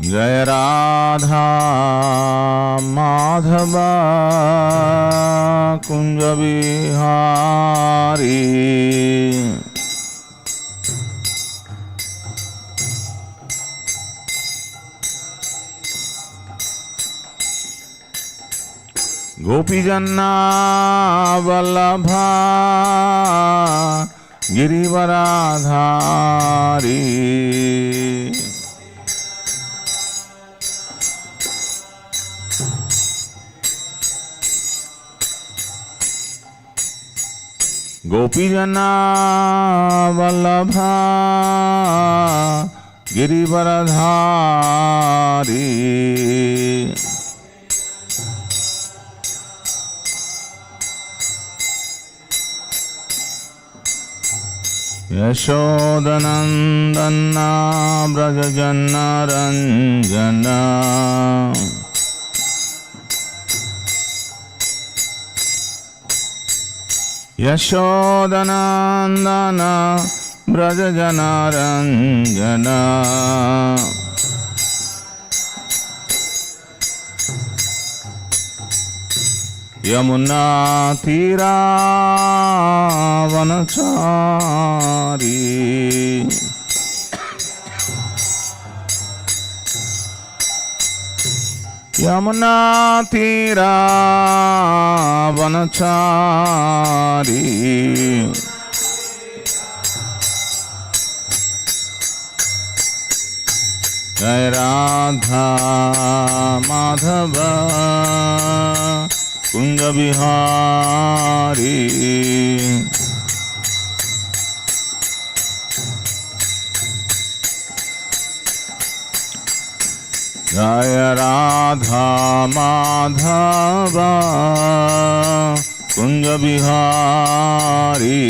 Jaya Radha Madhava Kunja Bihari. Gopijanna Vallabha Girivaradhari. Gopijana Vallabha Girivaradhari. Yashodanandana Brajajana Ranjana. Yashodanandana Brajajana Ranjana. Yamuna Tira Vanachari. Yamuna Tira Vanachari. Jai Radha Madhava Kunja Bihari. Jaya Radha Madhava Kunja Bihari.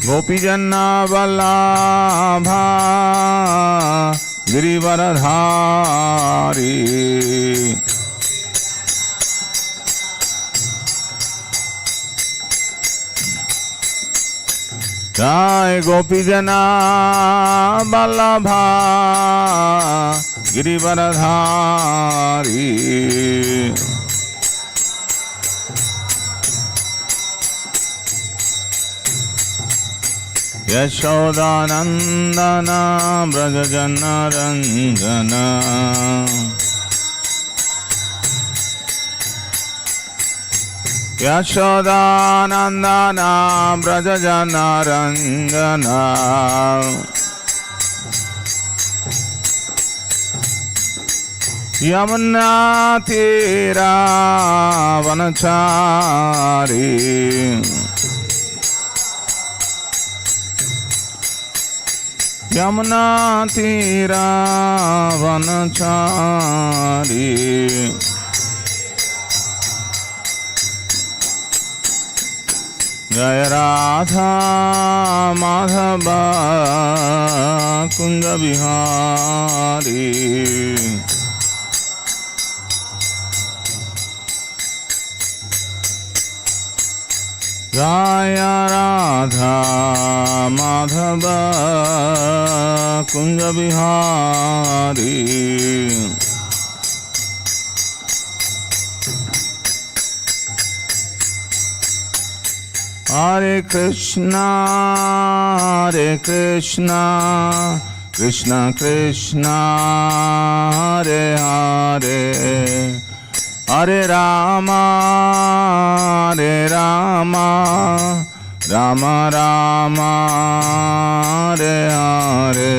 Gopijanna Vallabha Girivaradhari. Jai Gopijana Vallabha Girivaradhari. Yashodanandana Brajajana Ranjana. Yashodanandana Brajajana Ranjana. Yamuna Tira Vanachari. Yamuna Tira Vanachari. Jaya Radha Madhava Kunja Bihari. Jaya Radha Madhava Kunja Bihari. Hare Krishna, Hare Krishna, Krishna Krishna, Hare Hare, Hare Rama, Hare Rama, Rama Rama, Hare Hare.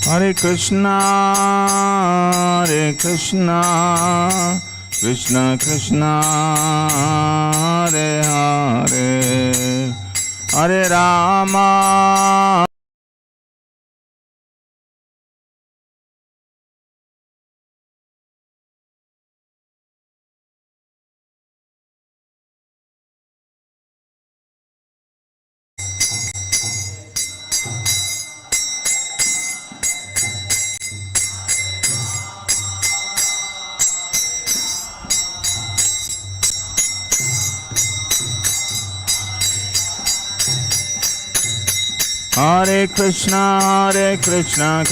Hare Krishna, Hare Krishna, Krishna Krishna, Hare Hare, Hare Rama. Hare Krishna, Krishna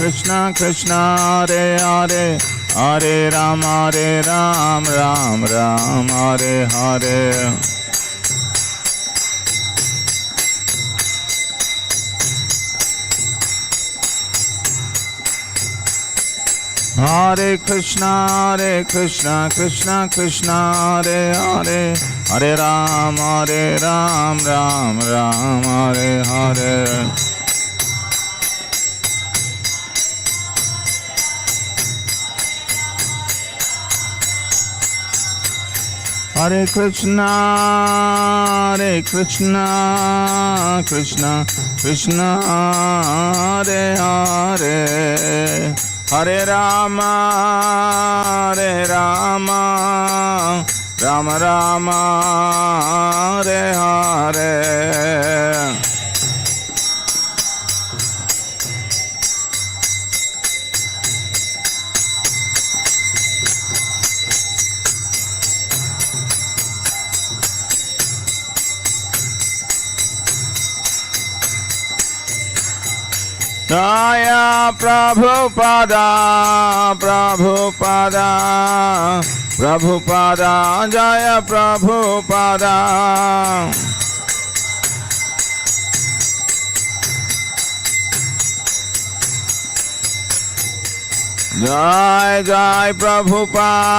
Krishna, Hare Hare, Hare Ram, Ram Ram, Hare Hare. Hare Krishna, Krishna Krishna, Hare Hare, Hare Ram, Ram Ram, Hare Hare. Hare Krishna, Krishna Krishna, Hare Hare, Hare Rama, Rama Rama, Hare Hare. Jaya Prabhupada, Jaya Prabhupada. Jai Jai Prabhupada.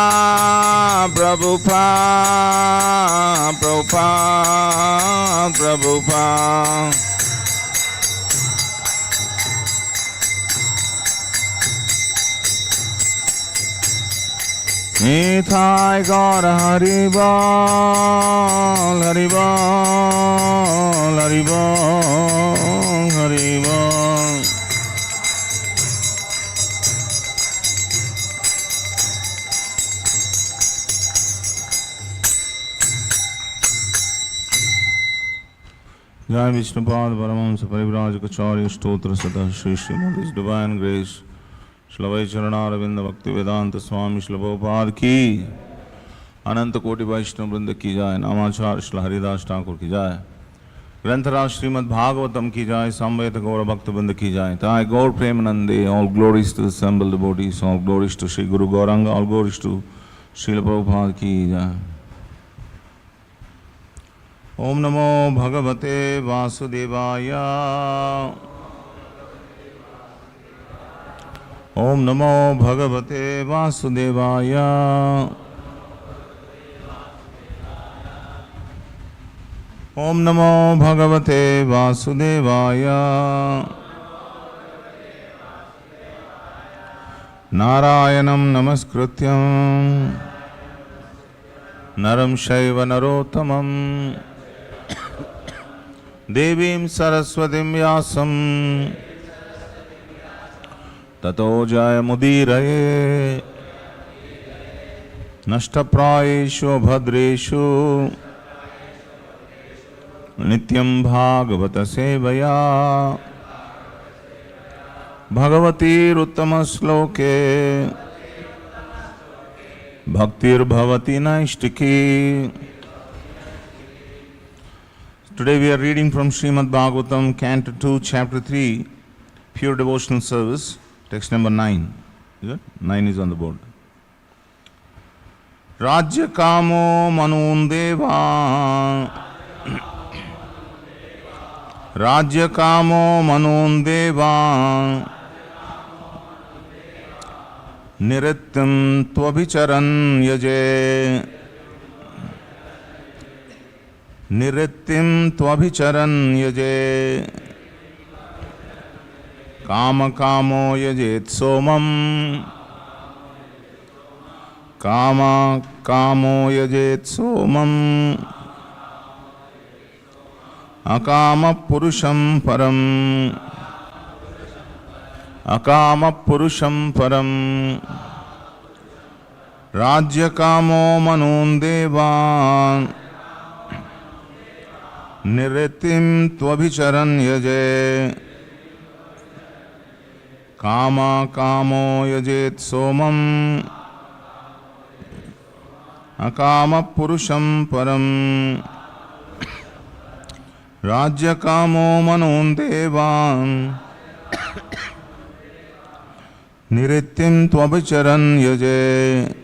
Nithai Gaura Haribol, Haribol, Haribol, Haribol. Jai Vishnupad Paramahamsa Parivrajacharya Stotra Sata Shri Śrīmad, His Divine Grace Shlavai Charanaravinda Bhakti Vedanta Swami Śrīla Prabhupada की अनंत कोटि वैष्णव वृंद की जाए, नामाचार्य श्री हरिदास ठाकुर की जाए, ग्रंथराज श्रीमद्-भागवतम की जाए, समवेत गौर भक्त वृंद की जाए, ताय गौर प्रेमानंदे. All glories to the assembled devotees, all glories to Sri Guru Gauranga, all glories to Śrīla Prabhupada की जाए. ओम नमो भगवते वासुदेवाय. ओम नमो भगवते वासुदेवाय. ओम नमो भगवते वासुदेवाय. नारायणं नमस्कृत्यं नरं चैव नरोत्तमं देवीं सरस्वतीं व्यासं ततो जयमुदीरये. नष्टप्रायेषु भद्रेषु नित्यं भागवत सेवया भगवतीरुत्तमश्लोके भक्तिर्भवति नैष्टिकी. Today we are reading from Śrīmad-Bhāgavatam, Canto 2, Chapter 3, Pure Devotional Service, text number 9. Is it? 9 is on the board. Rajya Kamo Manundeva, Rajya Kamo Manundeva, Nirittam Tvabhicharan Yaje, Nirittim Tvabhicharan Yaje, Kama Kamo Yajet Somam, Kama Kamo Yajet Somam, Akama Purusham Param, Akama Purusham Param, Rajya Kamo Manundeva, Niritim Tvabhicharan Yaje, Kama Kamo Yajet Somam, Akama Purusham Param, Rajyakamo manondevan Niritim tvabicharan yaje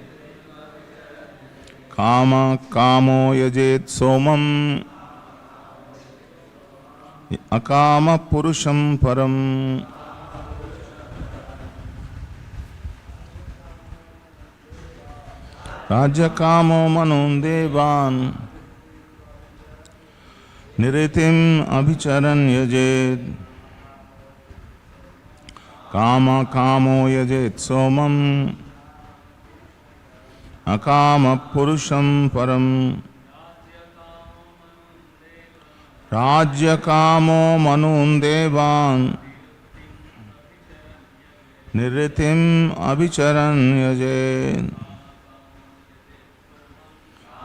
Kama kamo yajet somam Akama purusham param Rajyakamo manondevan Niritim abhicharan yajet Kama kamo yajet somam Akama purusham param Rajyakamo manundevan Niritim abhicharan yajet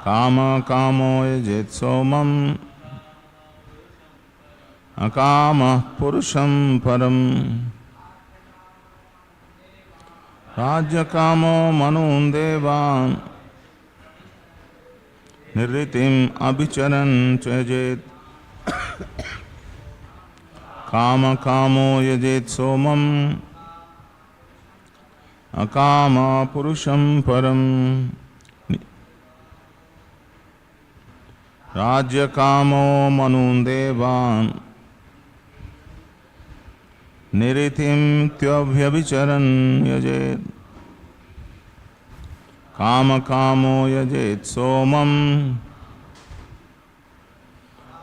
Kama kamo yajet somam Akama purusham param Rajyakamo manundevan Niritim abhicharan yajet Kama kamo yajet somam Akama purusham param Rajyakamo manundevan Niritim tyabhyavicharan yajet Kama kamo yajet somam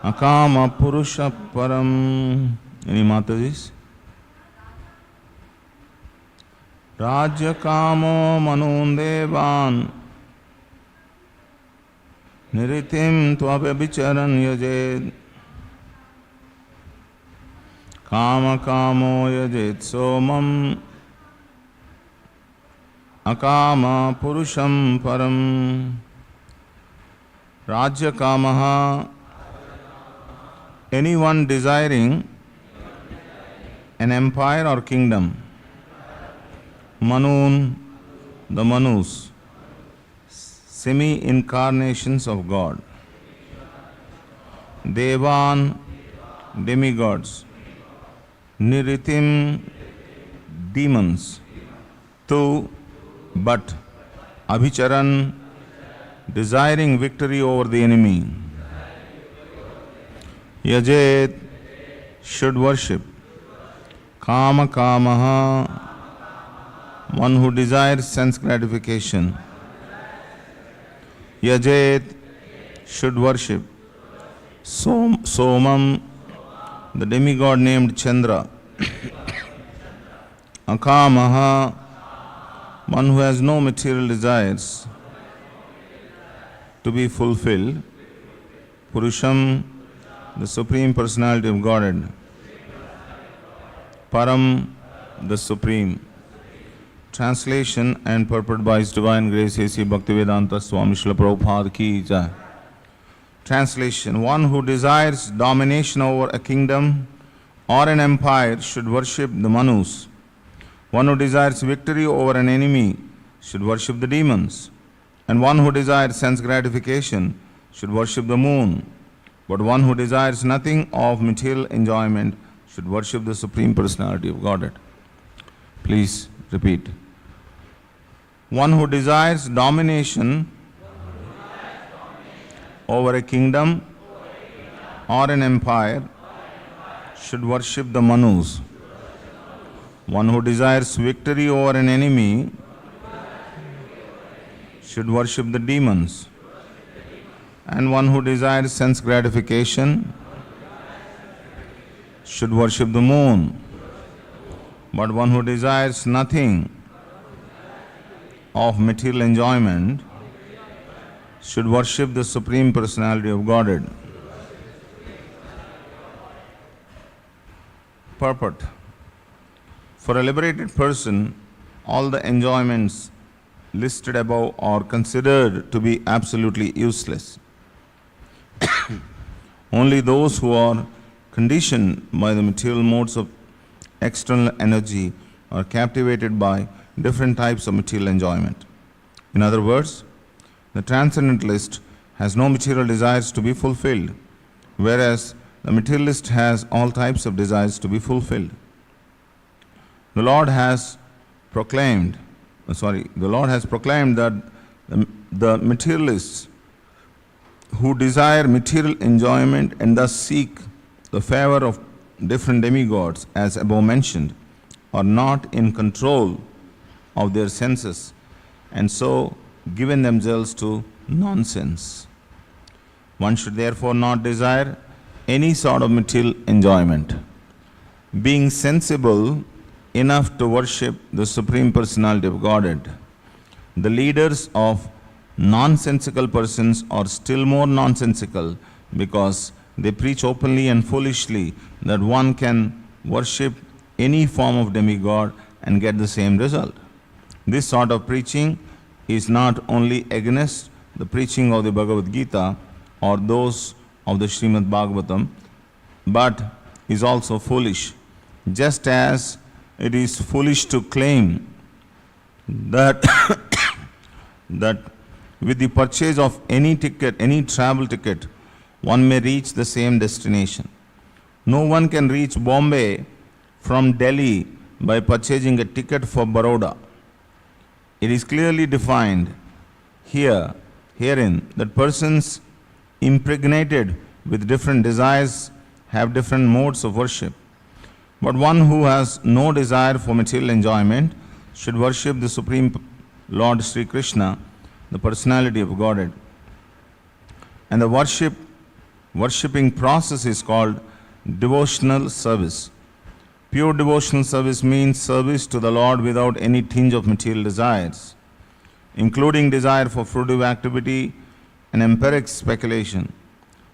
Akama purusha param. Any Matajis? Rajyakamo manundevan Niritim tvabhavicharan yajet Kama kamo yajet somam Akama purusham param. Rajyakamaha, anyone desiring an empire or kingdom. Manun, the Manus, semi-incarnations of God. Devan, demigods. Niritim, demons. Tu, but. Abhicharan, desiring victory over the enemy. Yajet, should worship. Kama kamaha, one who desires sense gratification. Yajet, should worship. Somam, the demigod named Chandra. Akamaha, one who has no material desires to be fulfilled. Purusham, the Supreme Personality of Godhead. Param, the Supreme. Translation and purport by His Divine Grace A.C. Bhaktivedanta Swami Srila Prabhupada Ki Jai. Translation: one who desires domination over a kingdom or an empire should worship the Manus. One who desires victory over an enemy should worship the demons. And one who desires sense gratification should worship the moon. But one who desires nothing of material enjoyment should worship the Supreme Personality of Godhead. Please repeat. One who desires domination over a kingdom or an empire should worship the Manus. One who desires victory over an enemy should worship the demons. And one who desires sense gratification should worship the moon. But one who desires nothing of material enjoyment should worship the Supreme Personality of Godhead. Purport: for a liberated person, all the enjoyments listed above are considered to be absolutely useless. Only those who are conditioned by the material modes of external energy are captivated by different types of material enjoyment. In other words, the transcendentalist has no material desires to be fulfilled, whereas the materialist has all types of desires to be fulfilled. The Lord has proclaimed that the materialists who desire material enjoyment and thus seek the favor of different demigods, as above mentioned, are not in control of their senses and so given themselves to nonsense. One should therefore not desire any sort of material enjoyment. Being sensible enough to worship the Supreme Personality of Godhead, the leaders of nonsensical persons are still more nonsensical because they preach openly and foolishly that one can worship any form of demigod and get the same result. This sort of preaching is not only against the preaching of the Bhagavad Gita or those of the Śrīmad-Bhāgavatam, but is also foolish, just as it is foolish to claim that that with the purchase of any ticket, any travel ticket, one may reach the same destination. No one can reach Bombay from Delhi by purchasing a ticket for Baroda. It is clearly defined herein that persons impregnated with different desires have different modes of worship. But one who has no desire for material enjoyment should worship the Supreme Lord Sri Krishna, the Personality of Godhead. And the worshipping process is called devotional service. Pure devotional service means service to the Lord without any tinge of material desires, including desire for fruitive activity and empiric speculation.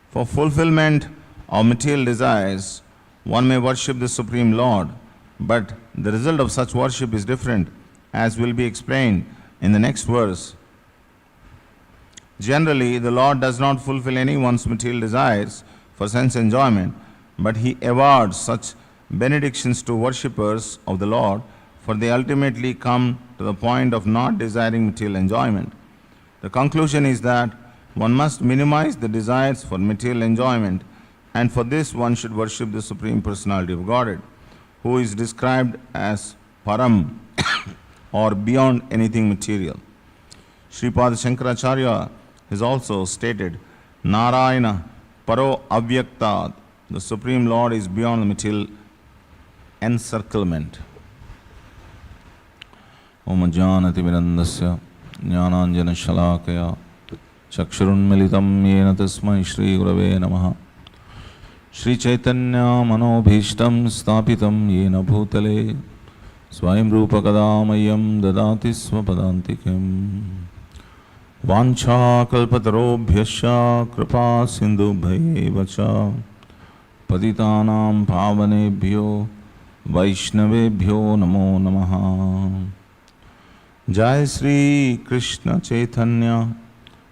For fulfillment of material desires, one may worship the Supreme Lord, but the result of such worship is different, as will be explained in the next verse. Generally, the Lord does not fulfill anyone's material desires for sense enjoyment, but He awards such benedictions to worshippers of the Lord, for they ultimately come to the point of not desiring material enjoyment. The conclusion is that one must minimize the desires for material enjoyment, and for this one should worship the Supreme Personality of Godhead, who is described as Param, or beyond anything material. Sripad Shankaracharya has also stated, Narayana Paro Avyaktad, the Supreme Lord is beyond the material encirclement. Om Jnanati Virandasya Jnananjana Shalakaya Chakshurunmilitam Yena Tasmai Shri Gurave Namaha Shri Chaitanya Manobhishtam Stapitam Yena Bhutale Swayam Rupa Kadamayam Dadati Swapadantikim Vancha Kalpatarobhyasya Kripa Sindhu Bhayevacha Patitanam Pavanebhyo Vaishnavebhyo Namo Namaha. Jai Sri Krishna Chaitanya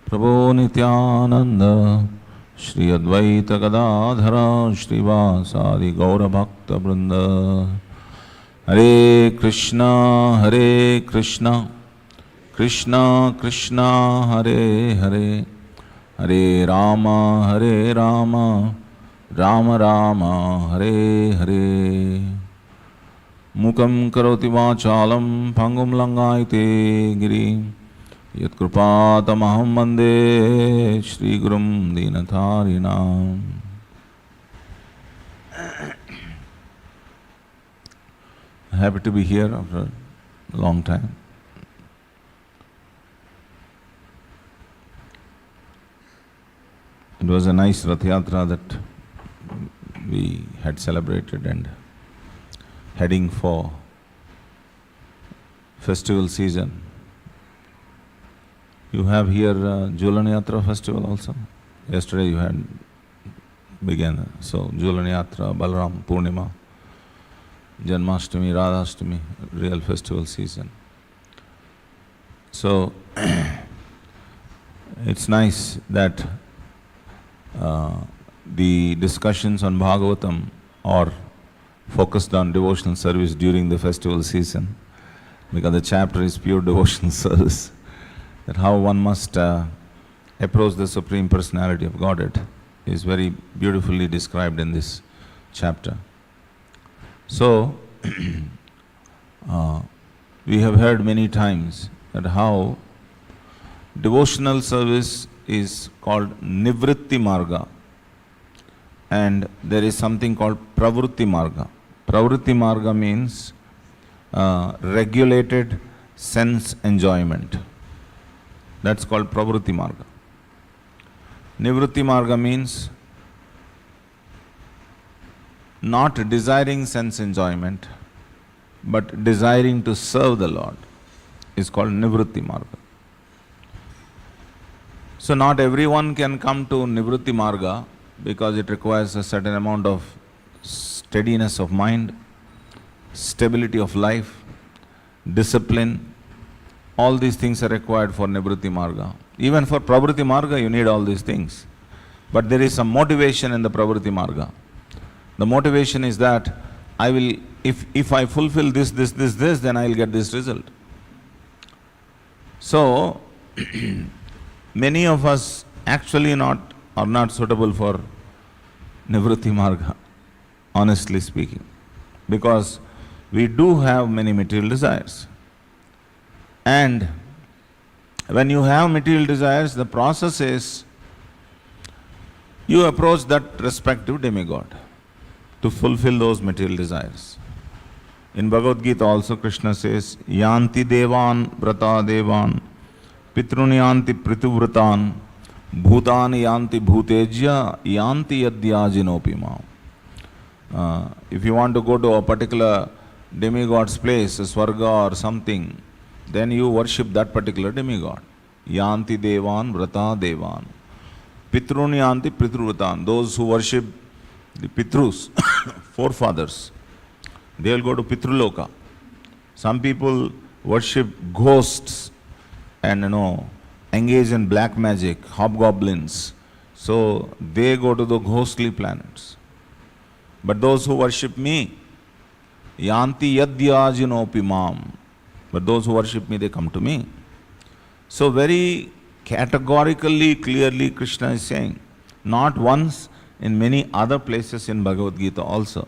Prabhu Nityananda Shri Advaita Gadadhara Shri Vasadi Gaura Bhakta Vrinda. Hare Krishna Krishna Krishna Hare Hare Hare Rama Rama Rama Hare Hare. Mukam karoti vachalam pangum langaite giri yat kripatamaham vande Shri Gurum Dinatharinam. Happy to be here after a long time. It was a nice Rath Yatra that we had celebrated, and heading for festival season. You have here Jhulan Yatra festival also. Yesterday you had began. So Jhulan Yatra, Balaram, Purnima, Janmashtami, Radhashtami, real festival season. So it's nice that the discussions on Bhagavatam are focused on devotional service during the festival season, because the chapter is pure devotional service, that how one must approach the Supreme Personality of Godhead is very beautifully described in this chapter. So, we have heard many times that how devotional service is called Nivritti Marga, and there is something called Pravritti Marga. Pravritti Marga means regulated sense enjoyment. That's called Pravritti Marga. Nivritti Marga means not desiring sense enjoyment, but desiring to serve the Lord is called Nivritti Marga. So not everyone can come to Nivritti Marga because it requires a certain amount of steadiness of mind, stability of life, discipline. All these things are required for Nivritti Marga. Even for Pravritti Marga you need all these things. But there is some motivation in the Pravritti Marga. The motivation is that I will, if I fulfill this, then I will get this result. So, many of us actually are not suitable for Nivritti Marga, honestly speaking, because we do have many material desires. And when you have material desires, the process is you approach that respective demigod to fulfill those material desires. In Bhagavad Gita also Krishna says, Yanti devan vrata devan, pitruni yanti prituvratan, bhutani yanti bhutejya, yanti yadyajinopi mam. If you want to go to a particular demigod's place, a Swarga or something, then you worship that particular demigod. Yanti devan vrata devan, pitruni yanti prituvratan. Those who worship the Pitrus, forefathers, they will go to Pitruloka. Some people worship ghosts and engage in black magic, hobgoblins. So they go to the ghostly planets. But those who worship me, yanti yadyajinopi mam. But those who worship me, they come to me. So very categorically, clearly Krishna is saying, not once, in many other places in Bhagavad Gita also,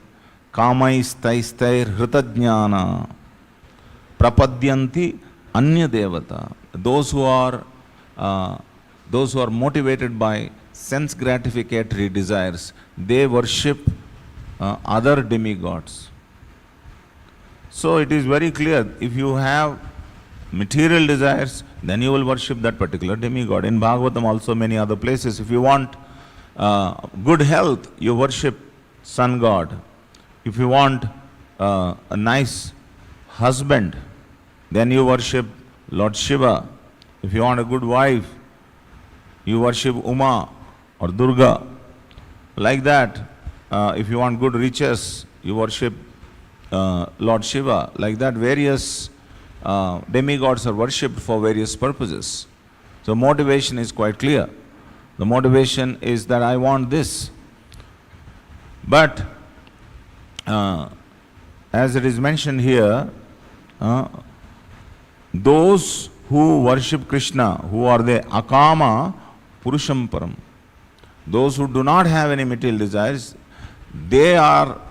Kamaistaistai hritajnana prapadyanti anya devata. Those who are motivated by sense gratificatory desires, they worship other demigods. So it is very clear, if you have material desires, then you will worship that particular demigod. In Bhagavatam also many other places, if you want good health, you worship sun god. If you want a nice husband, then you worship Lord Shiva. If you want a good wife, you worship Uma or Durga. Like that, if you want good riches, you worship Lord Shiva. Like that, various demigods are worshipped for various purposes. So motivation is quite clear. The motivation is that I want this. But as it is mentioned here, those who worship Krishna, who are the akama purusham param, those who do not have any material desires, they are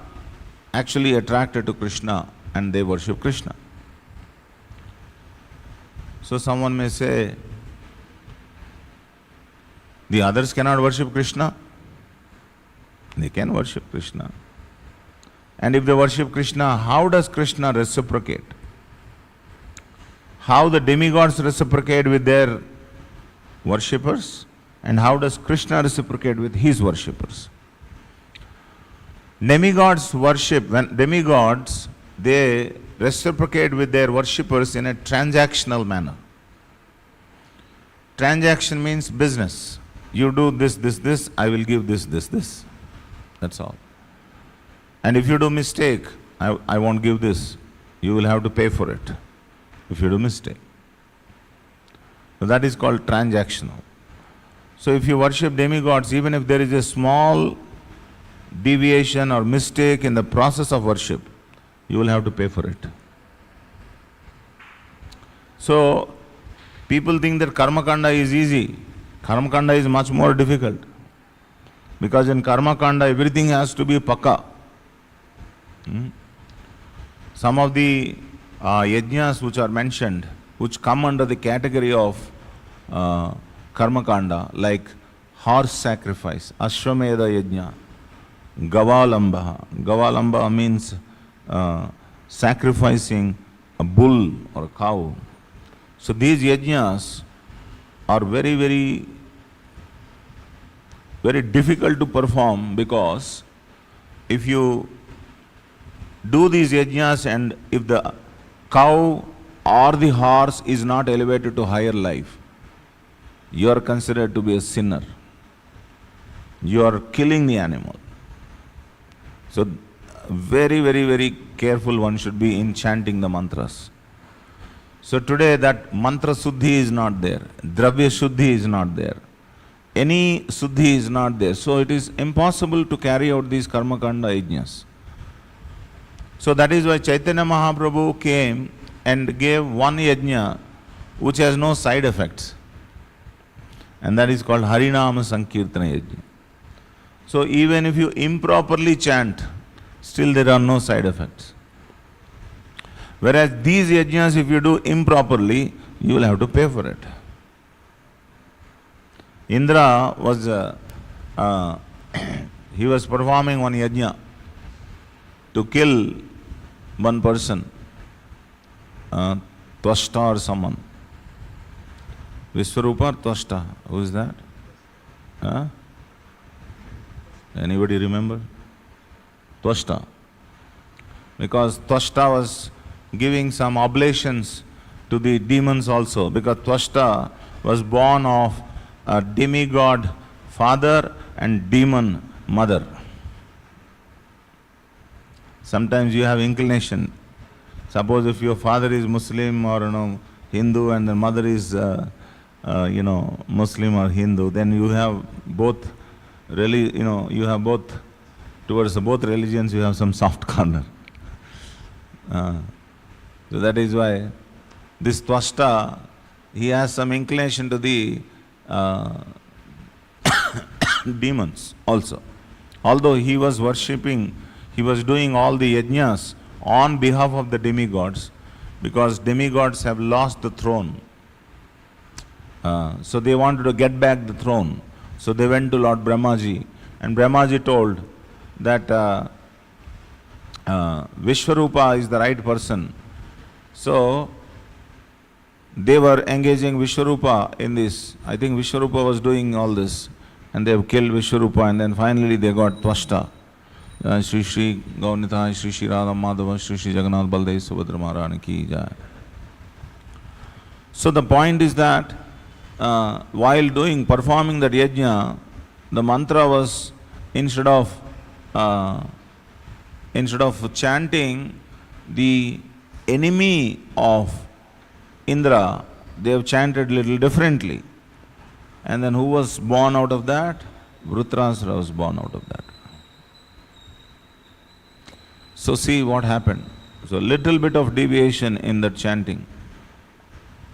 actually attracted to Krishna and they worship Krishna. So someone may say, the others cannot worship Krishna? They can worship Krishna. And if they worship Krishna, how does Krishna reciprocate? How the demigods reciprocate with their worshippers, and how does Krishna reciprocate with his worshippers? Demigods worship, when demigods, they reciprocate with their worshippers in a transactional manner. Transaction means business. You do this, I will give this. That's all. And if you do mistake, I won't give this. You will have to pay for it if you do mistake. So that is called transactional. So if you worship demigods, even if there is a small deviation or mistake in the process of worship, you will have to pay for it. So people think that karma kanda is easy. Karma kanda is much more difficult. Because in Karma Kanda, everything has to be pakka. Some of the yajnas which are mentioned, which come under the category of Karma Kanda, like horse sacrifice, Ashwamedha Yajna, Gavalamba. Gavalamba means sacrificing a bull or a cow. So these yajnas are very, very, very difficult to perform, because if you do these yajnas and if the cow or the horse is not elevated to higher life, you are considered to be a sinner. You are killing the animal. So very, very, very careful one should be in chanting the mantras. So today that mantra suddhi is not there, dravya shuddhi is not there, any suddhi is not there. So it is impossible to carry out these karma kanda yajnas. So that is why Chaitanya Mahaprabhu came and gave one yajna which has no side effects, and that is called Harinama Sankirtana Yajna. So even if you improperly chant, still there are no side effects. Whereas these yajnas, if you do improperly, you will have to pay for it. Indra was, he was performing one yajna to kill one person, Twashta or someone. Vishwarupa or Twashta? Who is that? Anybody remember? Twashta. Because Twashta was giving some oblations to the demons also, because Twashta was born of a demigod father and demon mother. Sometimes you have inclination. Suppose if your father is Muslim or Hindu and the mother is Muslim or Hindu, then you have both really, you have both, towards both religions you have some soft corner. So that is why this Twashta, he has some inclination to the demons also. Although he was worshipping, he was doing all the yajnas on behalf of the demigods, because demigods have lost the throne. So they wanted to get back the throne. So they went to Lord Brahmaji, and Brahmaji told that Vishwarupa is the right person. So they were engaging Vishwarupa in this. I think Vishwarupa was doing all this, and they have killed Vishwarupa, and then finally they got Twashta. Shri Shri Gaunithai, Shri Shri Radha Madhava, Shri Shri Jagannath Baldev Subhadra Maharani ki jai. So the point is that while performing that yajna, the mantra was, instead of chanting the enemy of Indra, they have chanted little differently. And then who was born out of that? Vritrasura was born out of that. So see what happened. So little bit of deviation in the chanting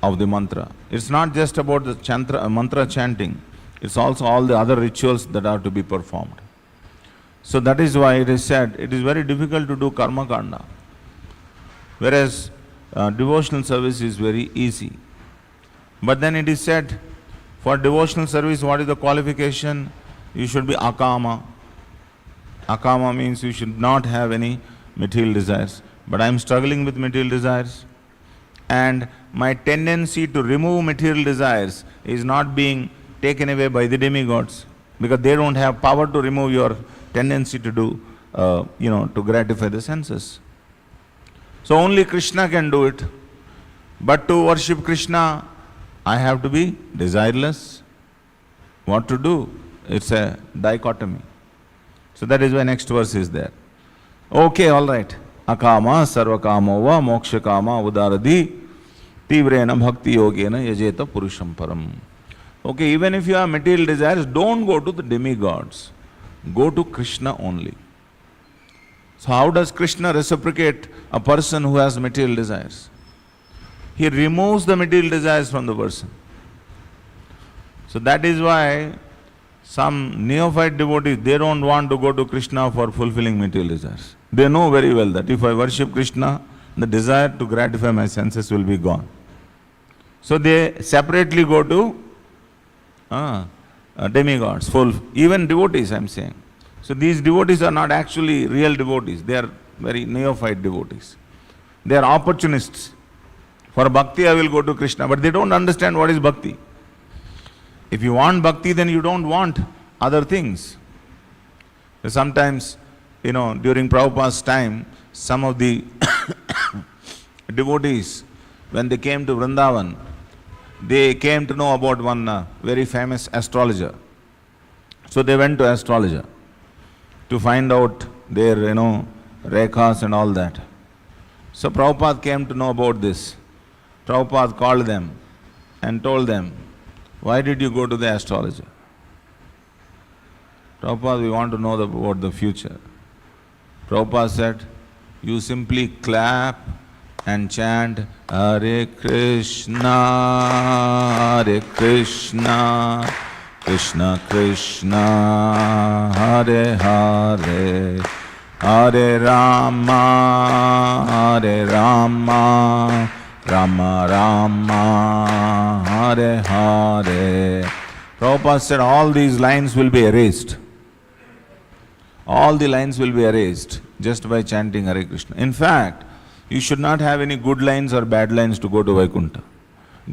of the mantra. It's not just about the mantra chanting, it's also all the other rituals that are to be performed. So that is why it is said, it is very difficult to do karma kanda, whereas devotional service is very easy. But then it is said, for devotional service, what is the qualification? You should be akama. Akama means you should not have any material desires. But I am struggling with material desires, and my tendency to remove material desires is not being taken away by the demigods, because they don't have power to remove your tendency to do, to gratify the senses. So only Krishna can do it. But to worship Krishna, I have to be desireless. What to do? It's a dichotomy. So that is why next verse is there. Okay, all right. Akama sarvakamo va mokshakama udaradi tivrena bhakti yogena yajeta purusham param. Okay, even if you have material desires, don't go to the demigods. Go to Krishna only. So how does Krishna reciprocate a person who has material desires? He removes the material desires from the person. So that is why Some neophyte devotees, they don't want to go to Krishna for fulfilling material desires. They know very well that if I worship Krishna, the desire to gratify my senses will be gone. So they separately go to demigods, even devotees I am saying. So these devotees are not actually real devotees, they are very neophyte devotees. They are opportunists. For bhakti I will go to Krishna, but they don't understand what is bhakti. If you want bhakti, then you don't want other things. So sometimes, during Prabhupada's time, some of the devotees, when they came to Vrindavan, they came to know about one very famous astrologer. So they went to astrologer to find out their, rekhas and all that. So Prabhupada came to know about this. Prabhupada called them and told them, why did you go to the astrologer? Prabhupada, we want to know about the future. Prabhupada said, you simply clap and chant Hare Krishna, Krishna Krishna, Hare Hare, Hare Rama, Rama Rama, Hare Hare. Prabhupada said all these lines will be erased. All the lines will be erased just by chanting Hare Krishna. In fact, you should not have any good lines or bad lines to go to Vaikuntha.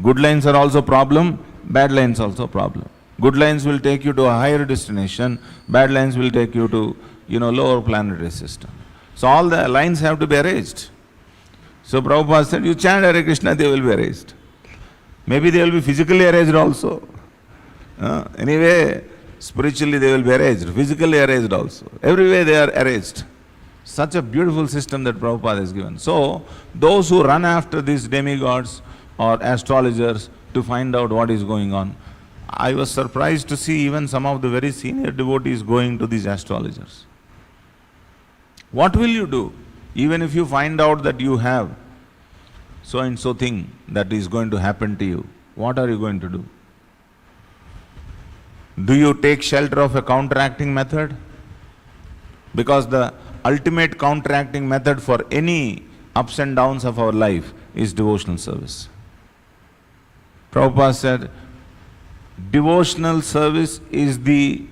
Good lines are also problem, bad lines also problem. Good lines will take you to a higher destination, bad lines will take you to, lower planetary system. So all the lines have to be erased. So Prabhupada said, you chant Hare Krishna, they will be erased. Maybe they will be physically erased also. Anyway, spiritually they will be erased, physically erased also. Every way they are erased. Such a beautiful system that Prabhupada has given. So, those who run after these demigods or astrologers to find out what is going on, I was surprised to see even some of the very senior devotees going to these astrologers. What will you do? Even if you find out that you have so and so thing that is going to happen to you, what are you going to do? Do you take shelter of a counteracting method? Because the ultimate counteracting method for any ups and downs of our life is devotional service. Prabhupada said, devotional service is the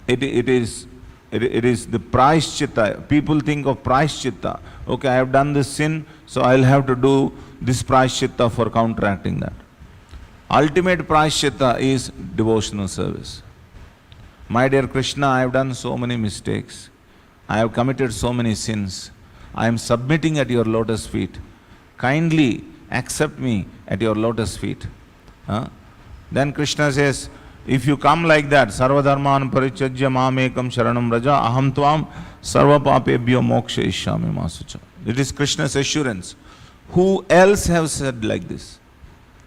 it is the prashchitta. People think of prashchitta. Okay, I have done this sin, so I'll have to do this prashchitta for counteracting that. Ultimate prashchitta is devotional service. My dear Krishna, I have done so many mistakes. I have committed so many sins. I am submitting at your lotus feet. Kindly accept me at your lotus feet. Then Krishna says, if you come like that, sarva dharman parityajya mamekam sharanam raja aham tvam sarva papebhyo mokshayishyami masucha. It is Krishna's assurance. Who else have said like this?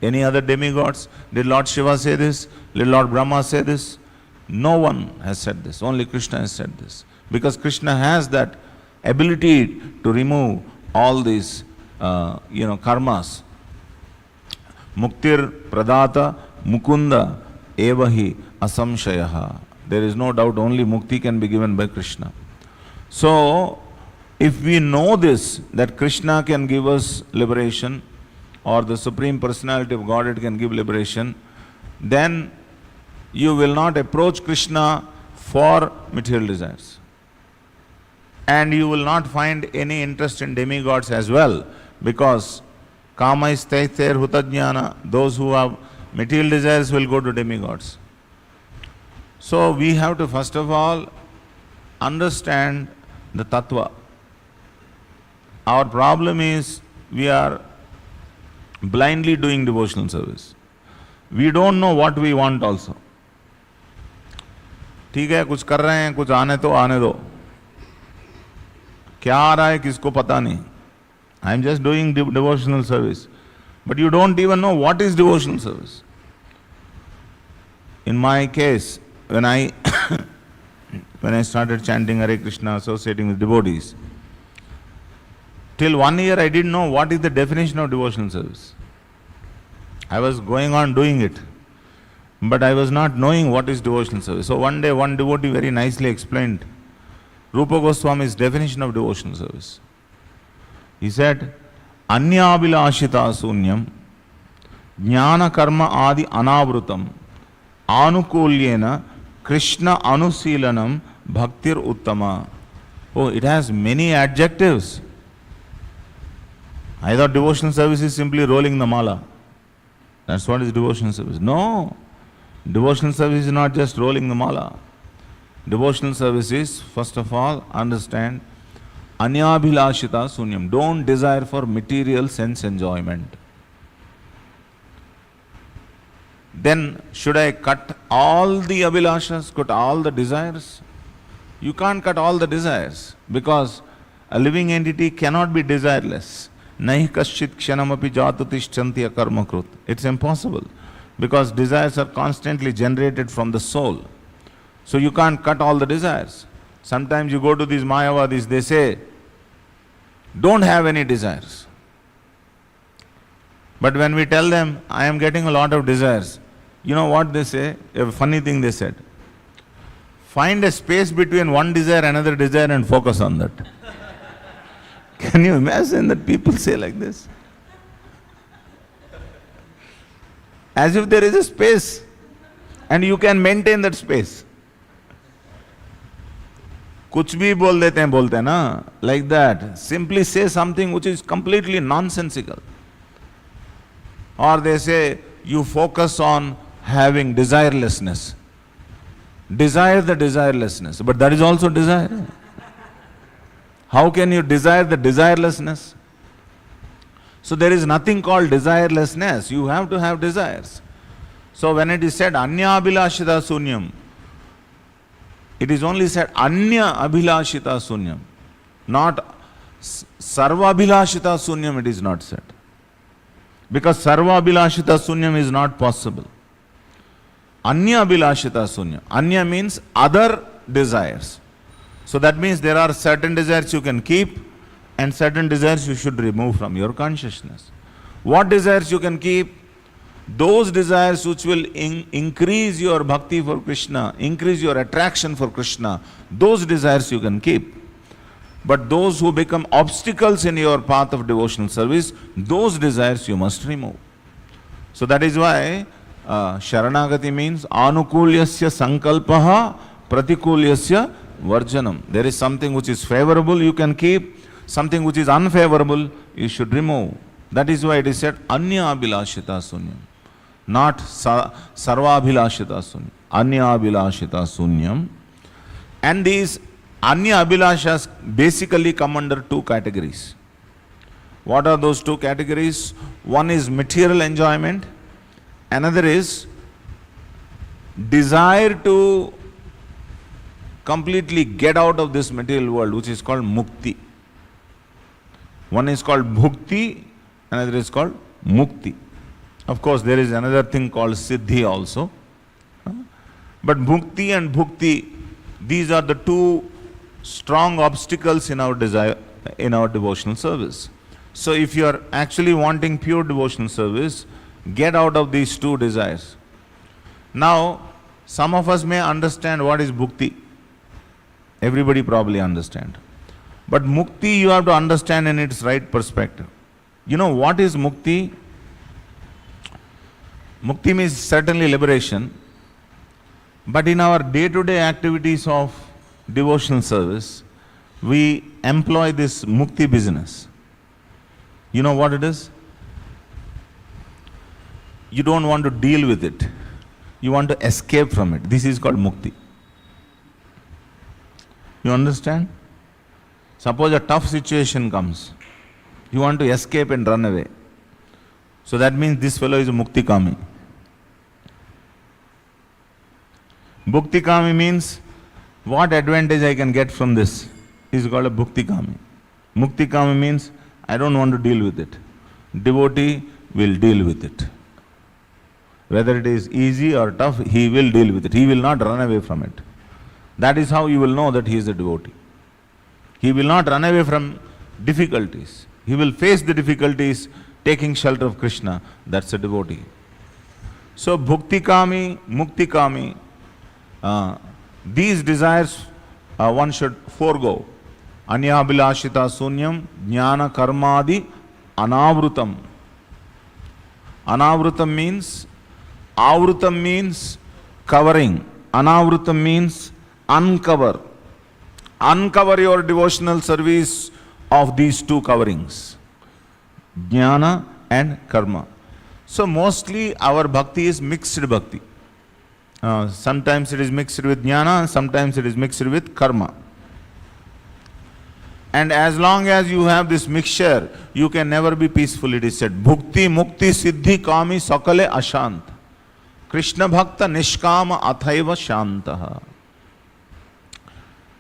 Any other demigods? Did Lord Shiva say this? Did Lord Brahma say this? No one has said this. Only Krishna has said this. Because Krishna has that ability to remove all these, karmas. Muktir pradata mukunda evahi asamshayaha. There is no doubt only mukti can be given by Krishna. So, if we know this, that Krishna can give us liberation, or the Supreme Personality of Godhead can give liberation, then you will not approach Krishna for material desires. And you will not find any interest in demigods as well, because kamais taiter hutajnana, those who have material desires will go to demigods. So we have to first of all understand the tattva. Our problem is we are blindly doing devotional service. We don't know what we want also. ठीक है, कुछ कर रहे हैं, कुछ आने दो. क्या आ रहा है किसको पता नहीं. I am just doing devotional service. But you don't even know what is devotional service. In my case, when I started chanting Hare Krishna, associating with devotees, till 1 year I didn't know what is the definition of devotional service. I was going on doing it. But I was not knowing what is devotional service. So one day one devotee very nicely explained Rupa Goswami's definition of devotional service. He said, Anyabhilashita sunyam jnana karma adi anavrutam anukulyena Krishna anusilanam bhaktir uttama. Oh, it has many adjectives. I thought devotional service is simply rolling the mala. That's what is devotional service. No. Devotional service is not just rolling the mala. Devotional service is, first of all, understand, anyabhilashita sunyam. Don't desire for material sense enjoyment. Then, should I cut all the abhilashas, cut all the desires? You can't cut all the desires, because a living entity cannot be desireless. Nahi kaschit kshanamapi jatutishchanti akarma krut. It's impossible, because desires are constantly generated from the soul. So you can't cut all the desires. Sometimes you go to these Mayavadis, they say, don't have any desires. But when we tell them, I am getting a lot of desires, you know what they say? A funny thing they said. Find a space between one desire and another desire and focus on that. Can you imagine that people say like this? As if there is a space and you can maintain that space. Kuch bhi bolte hain na, like that. Simply say something which is completely nonsensical. Or they say, you focus on having desirelessness. Desire the desirelessness, but that is also desire. How can you desire the desirelessness? So there is nothing called desirelessness. You have to have desires. So when it is said Anya Abhilashita Sunyam, it is only said Anya Abhilashita Sunyam, not Sarva Abhilashita Sunyam. It is not said, because Sarva Abhilashita Sunyam is not possible. Anya Abhilashita Sunyam. Anya means other desires. So that means there are certain desires you can keep and certain desires you should remove from your consciousness. What desires you can keep? Those desires which will increase your bhakti for Krishna, increase your attraction for Krishna, those desires you can keep. But those who become obstacles in your path of devotional service, those desires you must remove. So that is why Sharanagati means Anukulyasya Sankalpaha Pratikulyasya Varjanam. There is something which is favorable you can keep, something which is unfavorable you should remove. That is why it is said Anya Abhilashita Sunyam, not Sarva Abhilashita Sunyam. Anya Abhilashita Sunyam. And these Anya Abhilashas basically come under two categories. What are those two categories? One is material enjoyment, another is desire to completely get out of this material world, which is called mukti. One is called bhukti, another is called mukti. Of course, there is another thing called siddhi also. But bhukti and bhukti, these are the two strong obstacles in our desire, in our devotional service. So if you are actually wanting pure devotional service, get out of these two desires. Now, some of us may understand what is bhukti. Everybody probably understand. But mukti you have to understand in its right perspective. You know what is mukti? Mukti means certainly liberation. But in our day-to-day activities of devotional service, we employ this mukti business. You know what it is? You don't want to deal with it. You want to escape from it. This is called mukti. You understand? Suppose a tough situation comes. You want to escape and run away. So that means this fellow is a mukti kami. Bhukti kami means what advantage I can get from this is called a bhukti kami. Mukti kami means I don't want to deal with it. Devotee will deal with it. Whether it is easy or tough, he will deal with it. He will not run away from it. That is how you will know that he is a devotee. He will not run away from difficulties. He will face the difficulties taking shelter of Krishna. That's a devotee. So bhukti-kami, mukti-kami, these desires one should forego. Anyabhilashita sunyam jnana karmadi anavrutam. Anavrutam means covering. Anavrutam means uncover. Uncover your devotional service of these two coverings, jnana and karma. So mostly our bhakti is mixed bhakti. Sometimes it is mixed with jnana, sometimes it is mixed with karma. And as long as you have this mixture, you can never be peaceful, it is said. Bhukti, mukti, siddhi, kami, sakale, ashant. Krishna bhakta nishkama athaiva shantaha.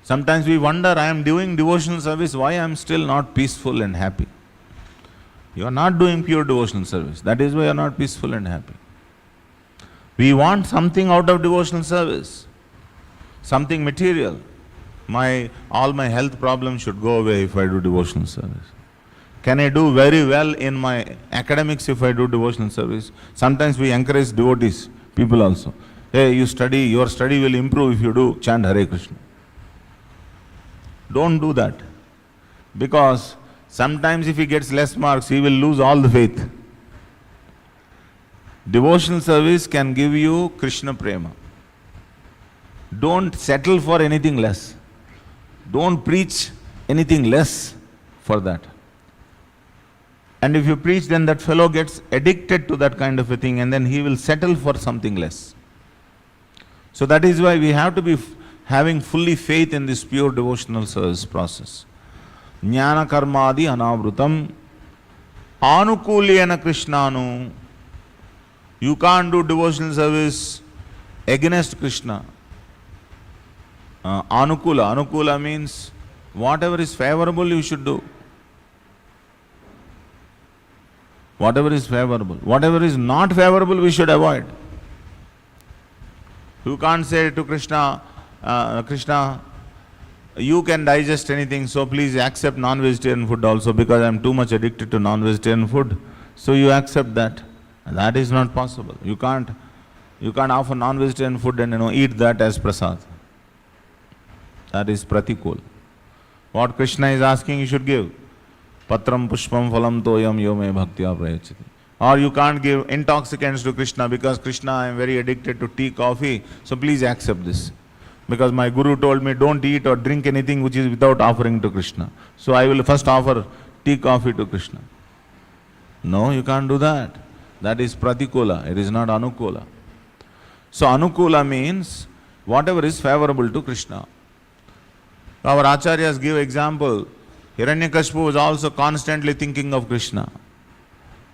Sometimes we wonder, I am doing devotional service, why I am still not peaceful and happy? You are not doing pure devotional service. That is why you are not peaceful and happy. We want something out of devotional service, something material. All my health problems should go away if I do devotional service. Can I do very well in my academics if I do devotional service? Sometimes we encourage devotees, people also. Hey, you study, your study will improve if you do chant Hare Krishna. Don't do that. Because sometimes if he gets less marks, he will lose all the faith. Devotional service can give you Krishna prema. Don't settle for anything less. Don't preach anything less for that. And if you preach, then that fellow gets addicted to that kind of a thing and then he will settle for something less. So that is why we have to be having fully faith in this pure devotional service process. Jnana karmadi anavrutam anukulyena krishnanu. You can't do devotional service against Krishna. Anukula means whatever is favorable you should do. Whatever is favorable. Whatever is not favorable we should avoid. You can't say to Krishna, Krishna, you can digest anything, so please accept non-vegetarian food also because I am too much addicted to non-vegetarian food. So you accept that. That is not possible. You can't offer non-vegetarian food and eat that as prasad. That is pratikul. What Krishna is asking you should give. Patram pushpam phalam toyam yome bhaktya prayachati. Or you can't give intoxicants to Krishna because Krishna, I am very addicted to tea, coffee, so please accept this. Because my guru told me don't eat or drink anything which is without offering to Krishna. So I will first offer tea, coffee to Krishna. No, you can't do that. That is pratikula, it is not anukula. So anukula means whatever is favorable to Krishna. Our acharyas give example. Hiranyakashipu was also constantly thinking of Krishna.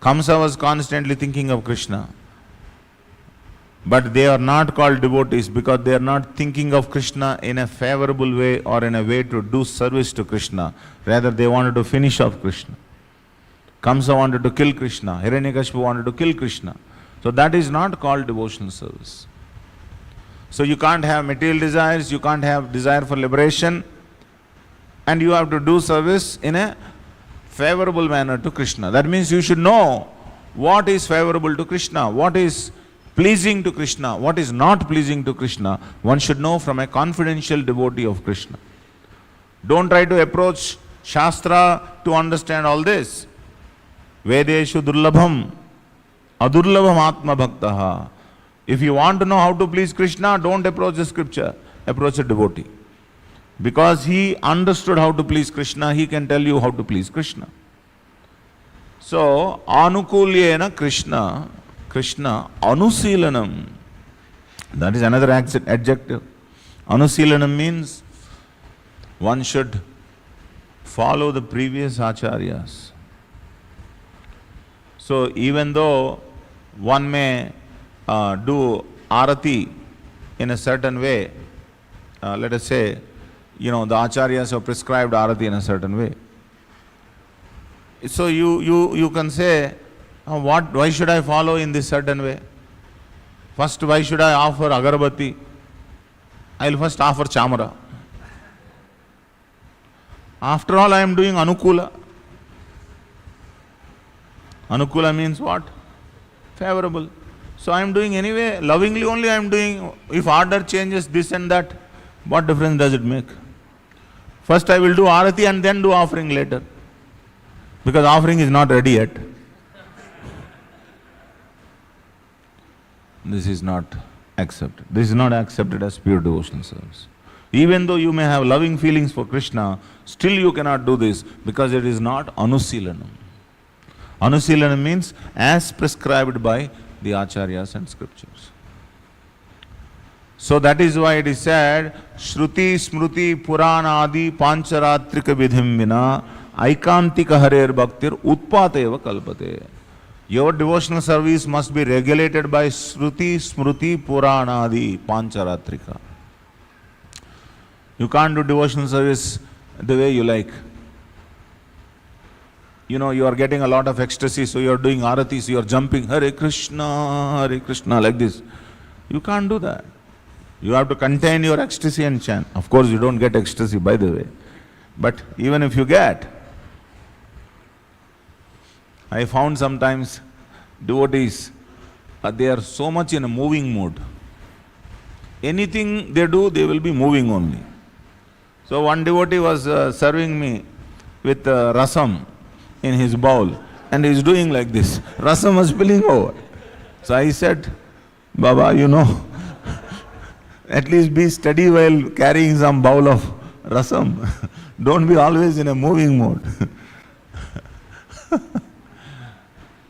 Kamsa was constantly thinking of Krishna. But they are not called devotees because they are not thinking of Krishna in a favorable way or in a way to do service to Krishna. Rather, they wanted to finish off Krishna. Kamsa wanted to kill Krishna. Hiranyakashipu wanted to kill Krishna. So that is not called devotional service. So you can't have material desires, you can't have desire for liberation, and you have to do service in a favorable manner to Krishna. That means you should know what is favorable to Krishna, what is pleasing to Krishna, what is not pleasing to Krishna. One should know from a confidential devotee of Krishna. Don't try to approach Shastra to understand all this. Vedeshu durlabham, adurlabham atma bhaktaha. If you want to know how to please Krishna, don't approach the scripture, approach a devotee. Because he understood how to please Krishna, he can tell you how to please Krishna. So, anukulyena Krishna, Krishna, anusilanam. That is another adjective. Anusilanam means one should follow the previous acharyas. So, even though one may do arati in a certain way, let us say, the acharyas have prescribed arati in a certain way. So you can say, why should I follow in this certain way? First, why should I offer agarbatti? I will first offer chamara. After all, I am doing anukula. Anukula means what? Favorable. So I am doing anyway, lovingly only I am doing. If order changes this and that, what difference does it make? First I will do arati and then do offering later. Because offering is not ready yet. This is not accepted. This is not accepted as pure devotional service. Even though you may have loving feelings for Krishna, still you cannot do this because it is not anusilanam. Anusilanam means as prescribed by the acharyas and scriptures. So that is why it is said, Shruti Smruti Puranadi Pancharatrika Vidhim Vina Aikantika Harer Bhaktir Utpateva Kalpate. Your devotional service must be regulated by Shruti Smruti Puranadi Pancharatrika. You can't do devotional service the way you like. You know, you are getting a lot of ecstasy, so you are doing arati, so you are jumping, Hare Krishna, like this. You can't do that. You have to contain your ecstasy and chant. Of course, you don't get ecstasy, by the way. But even if you get, I found sometimes devotees, they are so much in a moving mood. Anything they do, they will be moving only. So one devotee was serving me with rasam in his bowl, and he is doing like this. Rasam was spilling over. So I said, Baba, you know, at least be steady while carrying some bowl of rasam. Don't be always in a moving mode.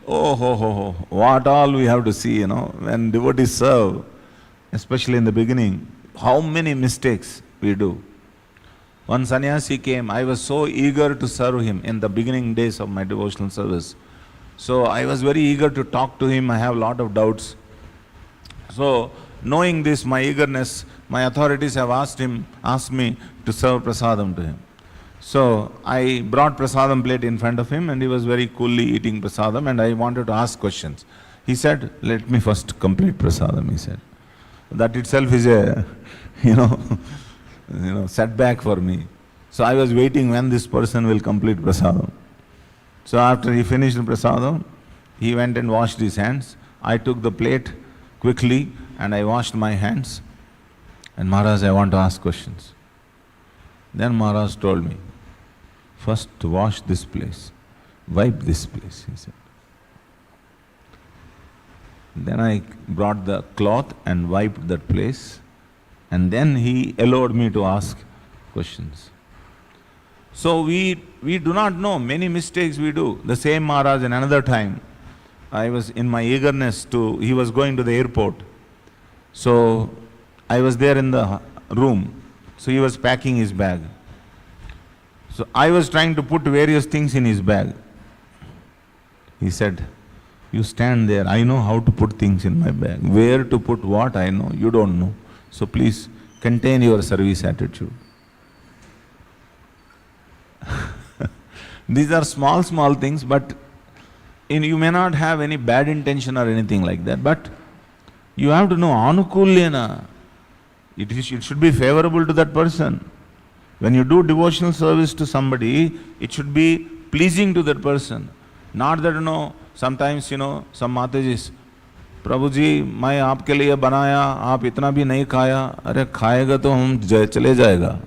Oh, what all we have to see, you know, when devotees serve, especially in the beginning, how many mistakes we do. One sannyasi came, I was so eager to serve him in the beginning days of my devotional service. So I was very eager to talk to him, I have a lot of doubts. So knowing this, my eagerness, my authorities have asked me to serve prasadam to him. So I brought prasadam plate in front of him and he was very coolly eating prasadam and I wanted to ask questions. He said, let me first complete prasadam, he said. That itself is a, setback for me. So I was waiting when this person will complete prasadam. So after he finished prasadam, he went and washed his hands. I took the plate quickly and I washed my hands. And Maharaj, I want to ask questions. Then Maharaj told me, first wash this place, wipe this place, he said. Then I brought the cloth and wiped that place, and then he allowed me to ask questions. So we do not know, many mistakes we do. The same Maharaj in another time, I was in my eagerness he was going to the airport. So I was there in the room, so he was packing his bag. So I was trying to put various things in his bag. He said, you stand there, I know how to put things in my bag. Where to put what, I know, you don't know. So please contain your service attitude. These are small things, but you may not have any bad intention or anything like that, but you have to know anukulyena. It should be favorable to that person. When you do devotional service to somebody, it should be pleasing to that person. Not that, sometimes, some Matajis, Prabhuji, मैं आपके लिए बनाया, आप इतना भी नहीं खाया, अरे खाएगा तो हम चले जाएगा.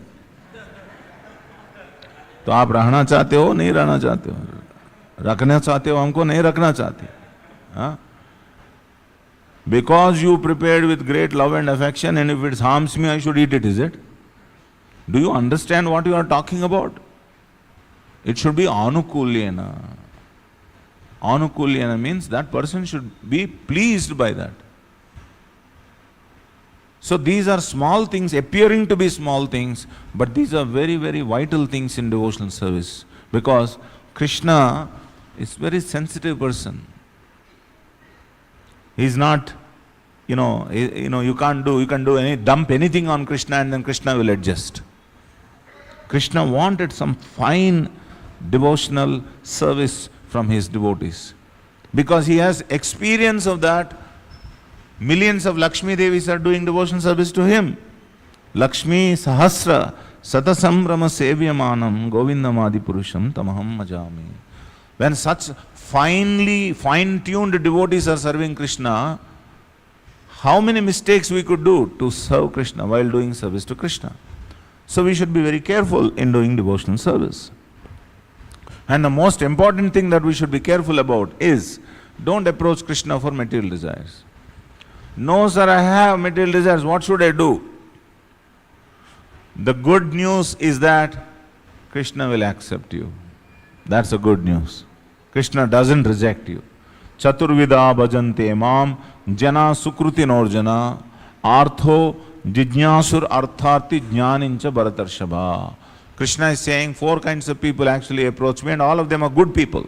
तो आप रहना चाहते हो, नहीं रहना चाहते हो, रखना चाहते हो हमको, नहीं रखना चाहते. हाँ? Because you prepared with great love and affection, and if it harms me, I should eat it, is it? Do you understand what you are talking about? It should be anukulyena. Anukulyena means that person should be pleased by that. So these are small things, appearing to be small things, but these are very, very vital things in devotional service. Because Krishna is a very sensitive person. He is not, you can dump anything on Krishna and then Krishna will adjust. Krishna wanted some fine devotional service from his devotees. Because he has experience of that, millions of Lakshmi Devis are doing devotional service to him. Lakshmi Sahasra Satasambrama Sevyamanam Govindamadi Purusham Tamaham Majami. When such fine-tuned devotees are serving Krishna, how many mistakes we could do to serve Krishna while doing service to Krishna. So we should be very careful in doing devotional service. And the most important thing that we should be careful about is, don't approach Krishna for material desires. No sir, I have material desires, what should I do? The good news is that Krishna will accept you. That's the good news. Krishna doesn't reject you. Chaturvida bhajante mam jana sukruti norjana artho jijñāsur artharti jñānincha bharatarshava. Krishna is saying 4 kinds of people actually approach me and all of them are good people.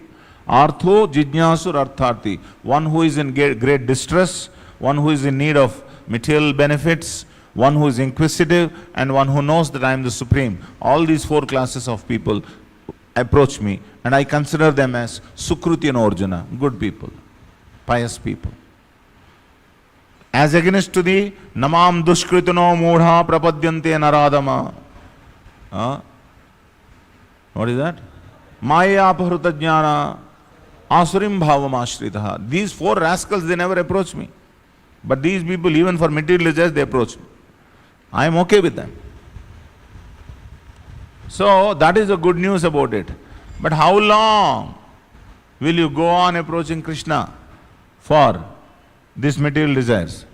Artho jijñāsur artharti. One who is in great distress, one who is in need of material benefits, one who is inquisitive, and one who knows that I am the Supreme. All these 4 classes of people approach me and I consider them as Sukruti and Orjana, good people, pious people. As against to the Namam Dushkritano Mudha Prapadyante Naradama. What is that? Maya Apahruta Jnana Asurim Bhavam Ashritaha. These 4 rascals, they never approach me. But these people, even for material desires, they approach me. I am okay with them. So that is the good news about it. But how long will you go on approaching Krishna for these material desires?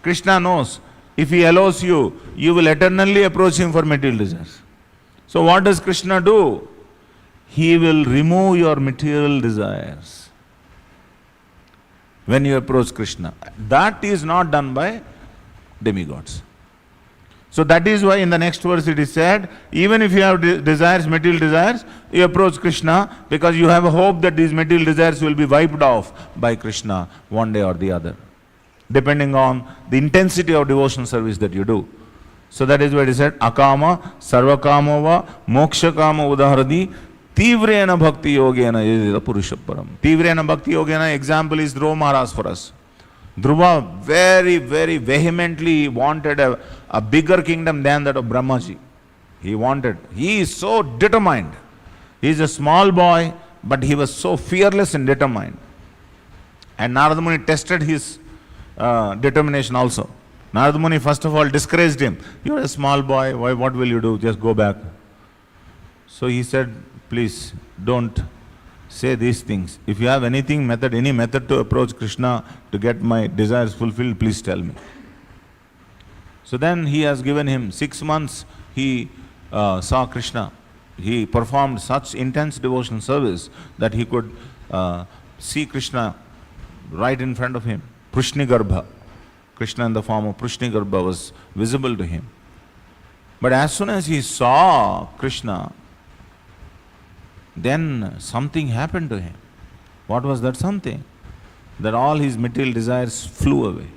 Krishna knows if he allows you, you will eternally approach him for material desires. So what does Krishna do? He will remove your material desires when you approach Krishna. That is not done by demigods. So that is why in the next verse it is said, even if you have desires, material desires, you approach Krishna because you have a hope that these material desires will be wiped off by Krishna one day or the other, depending on the intensity of devotional service that you do. So that is why it is said, akama sarvakamo va moksha kama udaharadi tivrena bhakti yogena yedida purushaparam. Tivrena bhakti yogena example is Dhruva Maharaj for us. Dhruva very, very vehemently wanted a bigger kingdom than that of Brahmaji. He is so determined. He is a small boy, but he was so fearless and determined. And Narada Muni tested his determination also. Narada Muni first of all discouraged him. You are a small boy, what will you do? Just go back. So he said, please don't say these things. If you have any method to approach Krishna to get my desires fulfilled, please tell me. So then he has given him 6 months, he saw Krishna. He performed such intense devotional service that he could see Krishna right in front of him. Prushnigarbha. Krishna in the form of Prushnigarbha was visible to him. But as soon as he saw Krishna, then something happened to him. What was that something? That all his material desires flew away.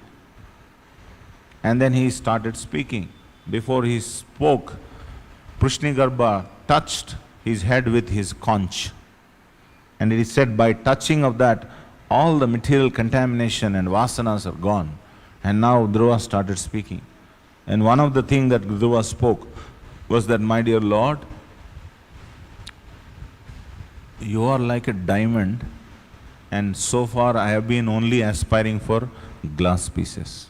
And then he started speaking. Before he spoke, Prushnigarbha touched his head with his conch. And it is said by touching of that, all the material contamination and vasanas are gone. And now Dhruva started speaking. And one of the things that Dhruva spoke was that, my dear Lord, you are like a diamond, and so far I have been only aspiring for glass pieces.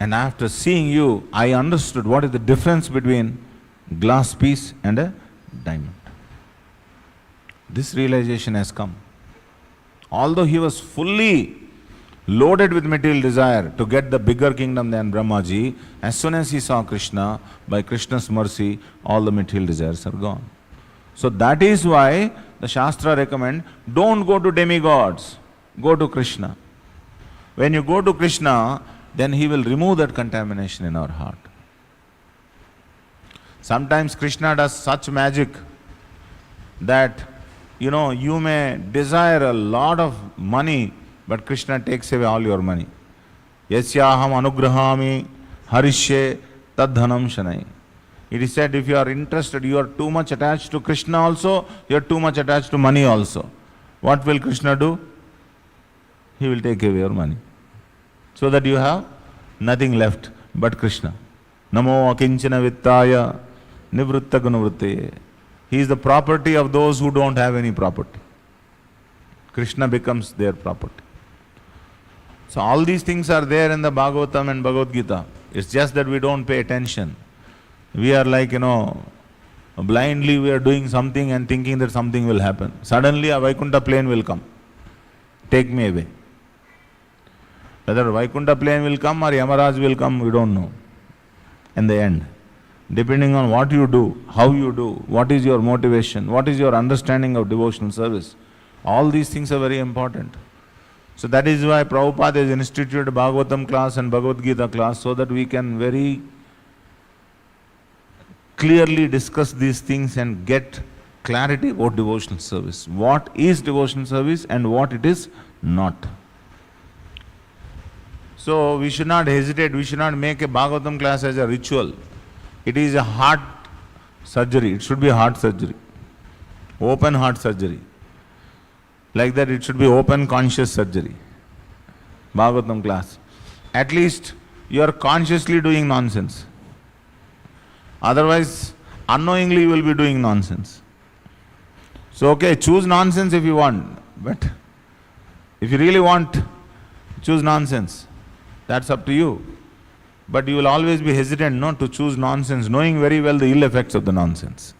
And after seeing you, I understood what is the difference between glass piece and a diamond. This realization has come. Although he was fully loaded with material desire to get the bigger kingdom than Brahmaji, as soon as he saw Krishna, by Krishna's mercy, all the material desires are gone. So that is why the Shastra recommend, don't go to demigods, go to Krishna. When you go to Krishna, then he will remove that contamination in our heart. Sometimes Krishna does such magic that, you may desire a lot of money, but Krishna takes away all your money. Yasyaham anugrahami harishye tadhanam shanai. It is said, if you are interested, you are too much attached to Krishna also, you are too much attached to money also. What will Krishna do? He will take away your money. So that you have nothing left but Krishna. Namo akinchana vittaya nivritta gunavrittaye. He is the property of those who don't have any property. Krishna becomes their property. So all these things are there in the Bhagavatam and Bhagavad Gita. It's just that we don't pay attention. We are like, blindly we are doing something and thinking that something will happen. Suddenly a Vaikuntha plane will come. Take me away. Whether Vaikuntha plane will come or Yamaraj will come, we don't know. In the end, depending on what you do, how you do, what is your motivation, what is your understanding of devotional service, all these things are very important. So that is why Prabhupada has instituted Bhagavatam class and Bhagavad Gita class, so that we can very clearly discuss these things and get clarity about devotional service. What is devotional service and what it is not. So we should not hesitate, we should not make a Bhagavatam class as a ritual. It is a heart surgery, it should be heart surgery, open heart surgery. Like that it should be open conscious surgery, Bhagavatam class. At least you are consciously doing nonsense. Otherwise, unknowingly you will be doing nonsense. So okay, choose nonsense if you want, but if you really want, choose nonsense. That's up to you. But you will always be hesitant not to choose nonsense, knowing very well the ill effects of the nonsense.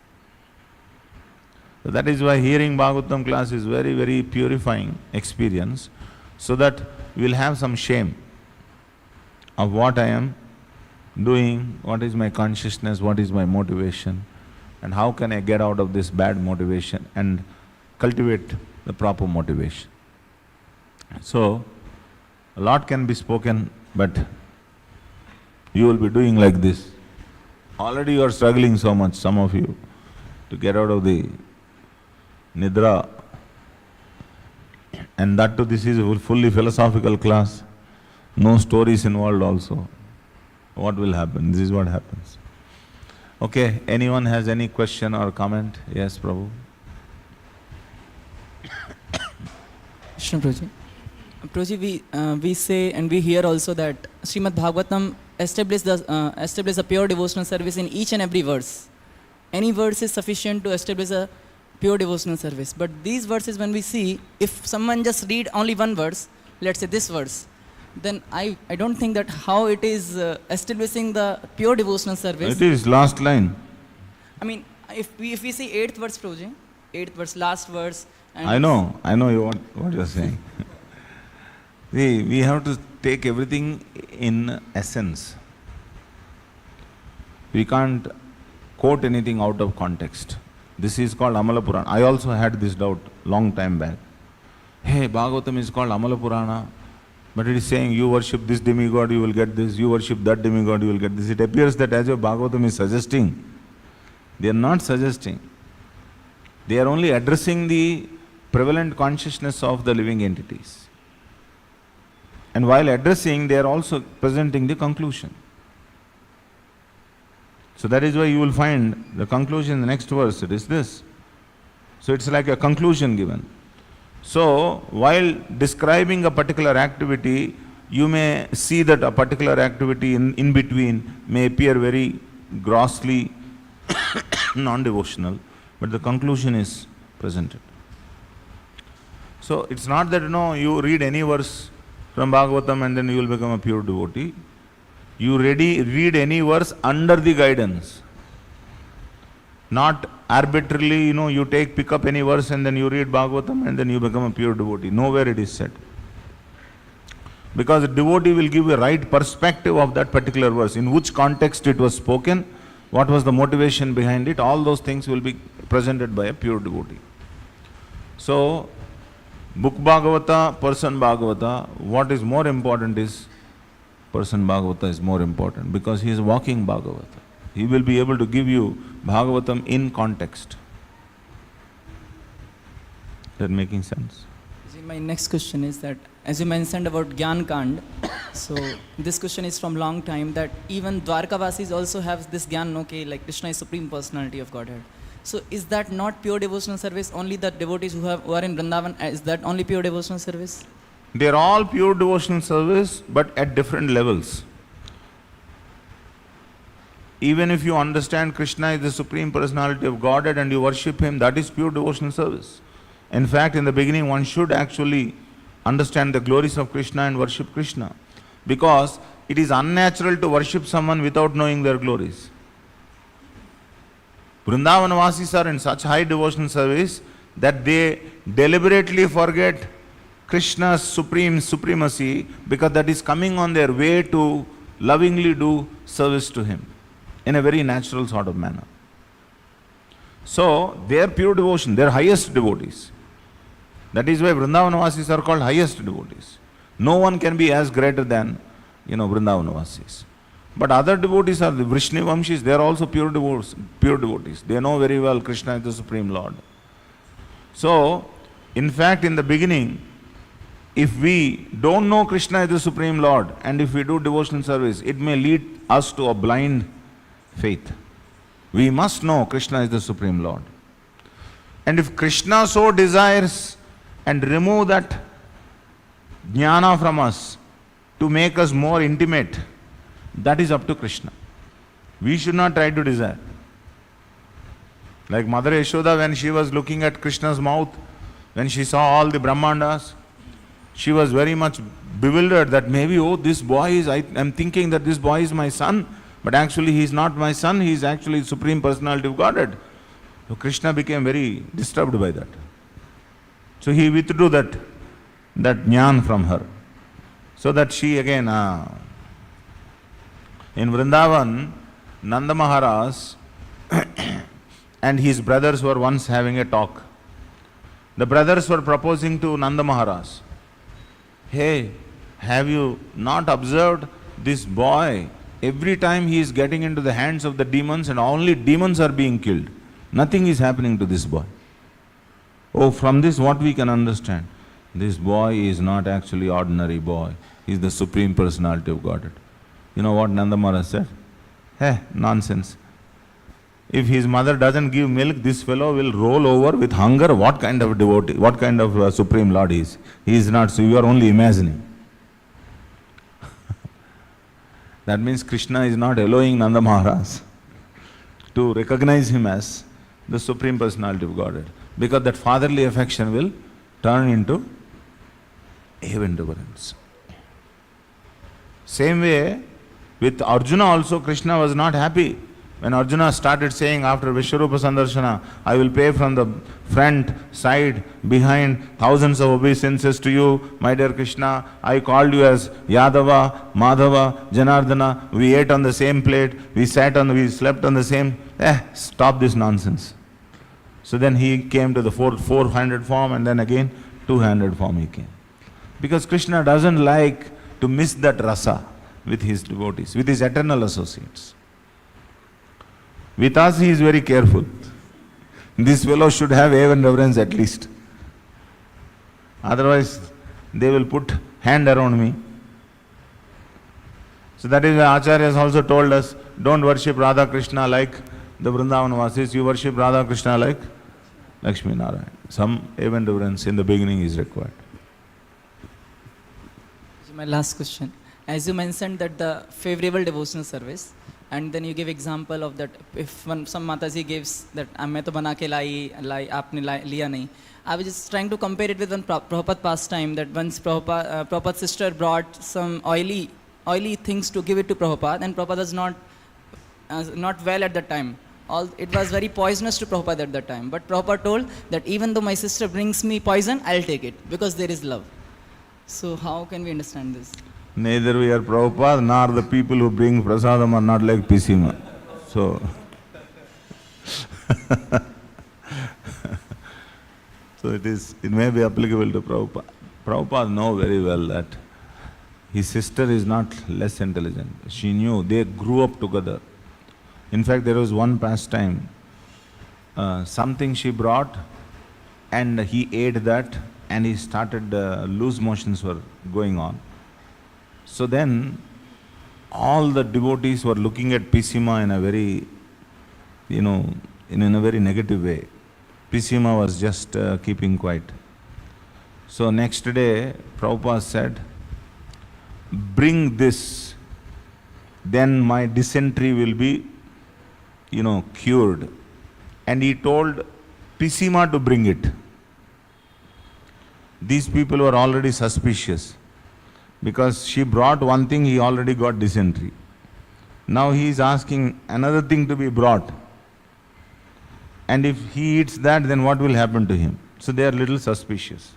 So that is why hearing Bhagavatam class is very, very purifying experience, so that we will have some shame of what I am doing, what is my consciousness, what is my motivation, and how can I get out of this bad motivation and cultivate the proper motivation. So, a lot can be spoken, but you will be doing like this. Already you are struggling so much, some of you, to get out of the Nidra, and that too this is a fully philosophical class, no stories involved also. What will happen? This is what happens. Okay, anyone has any question or comment? Yes, Prabhu. Krishna Prabhuji. Prabhuji, we say and we hear also that Śrīmad-Bhāgavatam establishes a pure devotional service in each and every verse. Any verse is sufficient to establish a pure devotional service. But these verses, when we see, if someone just read only one verse, let's say this verse, then I don't think that how it is establishing the pure devotional service. It is last line. I mean, if we see 8th verse, Prabhuji, 8th verse, last verse. And I know what you are saying. See, we have to take everything in essence. We can't quote anything out of context. This is called Amala Purana. I also had this doubt long time back. Hey, Bhagavatam is called Amala Purana, but it is saying you worship this demigod, you will get this, you worship that demigod, you will get this. It appears that as your Bhagavatam is suggesting, they are not suggesting. They are only addressing the prevalent consciousness of the living entities. And while addressing, they are also presenting the conclusion. So that is why you will find the conclusion in the next verse, it is this. So it's like a conclusion given. So while describing a particular activity, you may see that a particular activity in between may appear very grossly non-devotional, but the conclusion is presented. So it's not that you read any verse from Bhagavatam and then you will become a pure devotee. You read any verse under the guidance. Not arbitrarily, you pick up any verse and then you read Bhagavatam and then you become a pure devotee. Nowhere it is said. Because a devotee will give a right perspective of that particular verse, in which context it was spoken, what was the motivation behind it, all those things will be presented by a pure devotee. So, book Bhagavata, person Bhagavata, what is more important is, person Bhagavata is more important because he is walking Bhagavata. He will be able to give you Bhagavatam in context. Is that making sense? My next question is that, as you mentioned about Gyan Kand, so this question is from long time, that even Dwarkavasis also have this Gyan, like Krishna is Supreme Personality of Godhead. So is that not pure devotional service? Only the devotees who are in Vrindavan, is that only pure devotional service? They are all pure devotional service, but at different levels. Even if you understand Krishna is the Supreme Personality of Godhead and you worship Him, that is pure devotional service. In fact, in the beginning one should actually understand the glories of Krishna and worship Krishna. Because it is unnatural to worship someone without knowing their glories. Vrindavanvasis are in such high devotional service that they deliberately forget Krishna's supremacy, because that is coming on their way to lovingly do service to him in a very natural sort of manner. So, their pure devotion, their highest devotees. That is why Vrindavanvasis are called highest devotees. No one can be as greater than, Vrindavanvasis. But other devotees are the Vishnuvamshis, they are also pure devotees. They know very well Krishna is the Supreme Lord. So, in fact, in the beginning, if we don't know Krishna is the Supreme Lord, and if we do devotional service, it may lead us to a blind faith. We must know Krishna is the Supreme Lord. And if Krishna so desires and remove that jnana from us to make us more intimate, that is up to Krishna. We should not try to desire. Like Mother Yashoda, when she was looking at Krishna's mouth, when she saw all the Brahmandas, she was very much bewildered that maybe, this boy is, I am thinking that this boy is my son, but actually he is not my son, he is actually Supreme Personality of Godhead. So Krishna became very disturbed by that. So he withdrew that jnana from her. So that she again, in Vrindavan, Nanda Maharaj and his brothers were once having a talk. The brothers were proposing to Nanda Maharaj, hey, have you not observed this boy? Every time he is getting into the hands of the demons and only demons are being killed. Nothing is happening to this boy. Oh, from this what we can understand? This boy is not actually ordinary boy. He is the Supreme Personality of Godhead. You know what Nanda Maharaj said? Hey, nonsense. If his mother doesn't give milk, this fellow will roll over with hunger. What kind of devotee, what kind of Supreme Lord he is? He is not, so you are only imagining. That means Krishna is not allowing Nanda Maharaj to recognize him as the Supreme Personality of Godhead, because that fatherly affection will turn into indifference. Same way, with Arjuna also, Krishna was not happy. When Arjuna started saying after Vishwarupa Sandarshana, I will pay from the front, side, behind, thousands of obeisances to you, my dear Krishna. I called you as Yadava, Madhava, Janardana. We ate on the same plate, we slept on the same. Stop this nonsense. So then he came to the four-handed form, and then again two-handed form he came. Because Krishna doesn't like to miss that rasa with his devotees, with his eternal associates. With us he is very careful. This fellow should have awe and reverence at least. Otherwise they will put hand around me. So that is why Acharya has also told us, don't worship Radha Krishna like the Vrindavan Vasis, you worship Radha Krishna like Lakshmi Narayana. Some awe and reverence in the beginning is required. My last question. As you mentioned that the favorable devotional service, and then you give example of that, if some Mataji gives that मैं तो बना के लाई आपने लिया नहीं. I was just trying to compare it with one Prabhupada pastime, that once Prabhupada's sister brought some oily things to give it to Prabhupada, and Prabhupada was not well at that time. It was very poisonous to Prabhupada at that time. But Prabhupada told that even though my sister brings me poison, I'll take it because there is love. So how can we understand this? Neither we are Prabhupada nor the people who bring prasadam are not like Pisima. So, it may be applicable to Prabhupada. Prabhupada knows very well that his sister is not less intelligent. She knew, they grew up together. In fact, there was one pastime, something she brought and he ate that and he started, loose motions were going on. So then, all the devotees were looking at Pisima in a very, in a very negative way. Pisima was just keeping quiet. So next day, Prabhupada said, bring this, then my dysentery will be, cured. And he told Pisima to bring it. these people were already suspicious. Because she brought one thing, he already got dysentery. Now he is asking another thing to be brought. And if he eats that, then what will happen to him? So they are little suspicious.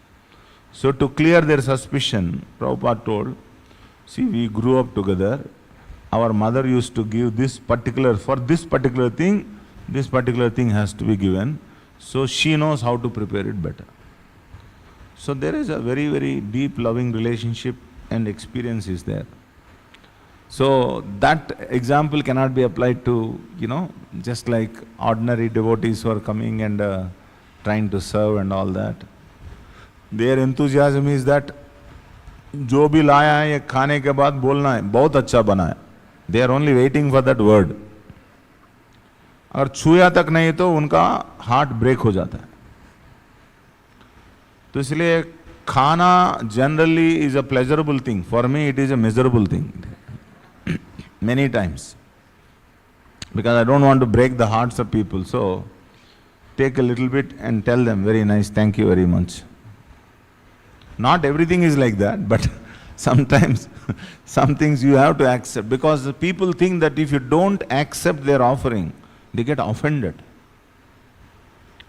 So to clear their suspicion, Prabhupada told, see, we grew up together. Our mother used to give for this particular thing has to be given. So she knows how to prepare it better. So there is a very, very deep loving relationship and experience is there. So that example cannot be applied to, just like ordinary devotees who are coming and trying to serve and all that. Their enthusiasm is that जो भी लाया है ये खाने के बाद बोलना है बहुत अच्छा बना है. They are only waiting for that word. अगर छुआ तक नहीं तो उनका हार्ट ब्रेक हो जाता है. तो इसलिए खाना generally is a pleasurable thing. For me it is a miserable thing. Many times. Because I don't want to break the hearts of people. So take a little bit and tell them, very nice, thank you very much. Not everything is like that, but sometimes some things you have to accept. Because the people think that if you don't accept their offering, they get offended.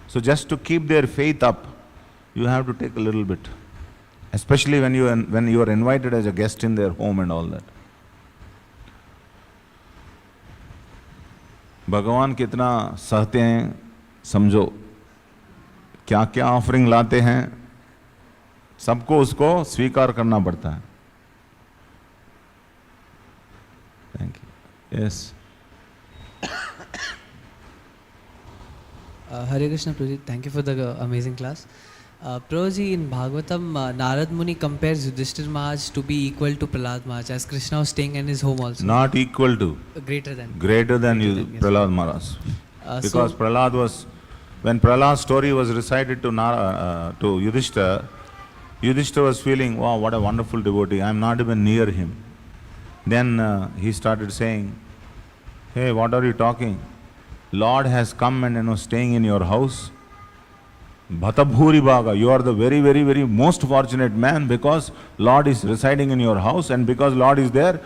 So just to keep their faith up, you have to take a little bit. Especially when you are invited as a guest in their home and all that. भगवान कितना सहते हैं समझो, क्या क्या offering लाते हैं, सबको उसको स्वीकार करना पड़ता है. Thank you. Yes. Hare Krishna Prabhuji, thank you for the amazing class. Prabhuji, in Bhagavatam, Narad Muni compares Yudhishthira Maharaj to be equal to Prahlad Maharaj, as Krishna was staying in his home also. Not equal to. Greater than. Yes. Prahlad Maharaj. Because Prahlad was, when Prahlad's story was recited to Yudhishthira, Yudhishthira was feeling, wow, what a wonderful devotee, I am not even near him. Then he started saying, hey, what are you talking? Lord has come and staying in your house. Bhatabhuri Bhaga, you are the very, very, very most fortunate man because Lord is residing in your house, and because Lord is there,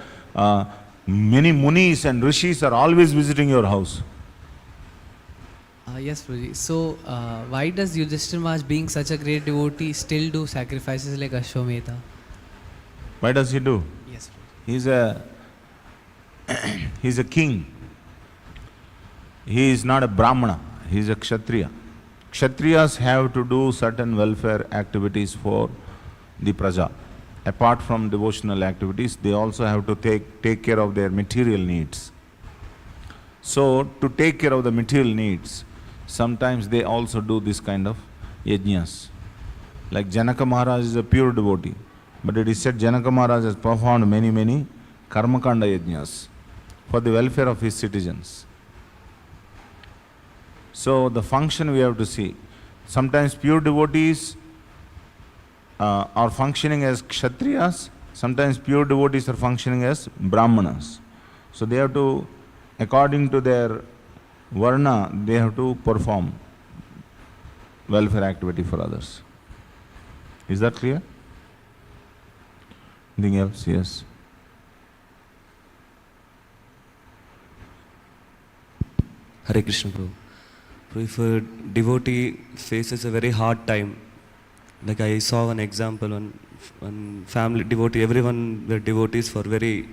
many munis and rishis are always visiting your house. Yes, Prabhuji. So, why does Yudhishthira Maharaj, being such a great devotee, still do sacrifices like Ashwamedha? Why does he do? Yes, Prabhuji. He's a king. He is not a Brahmana, he is a Kshatriya. Kshatriyas have to do certain welfare activities for the praja. Apart from devotional activities, they also have to take care of their material needs. So, to take care of the material needs, sometimes they also do this kind of yajnas. Like Janaka Maharaj is a pure devotee, but it is said Janaka Maharaj has performed many, many karmakanda yajnas for the welfare of his citizens. So the function we have to see. Sometimes pure devotees are functioning as Kshatriyas, sometimes pure devotees are functioning as Brahmanas. So they have to, according to their Varna, they have to perform welfare activity for others. Is that clear? Anything else? Yes. Hare Krishna Prabhu. If a devotee faces a very hard time, like I saw an example, one family devotee, everyone were devotees for very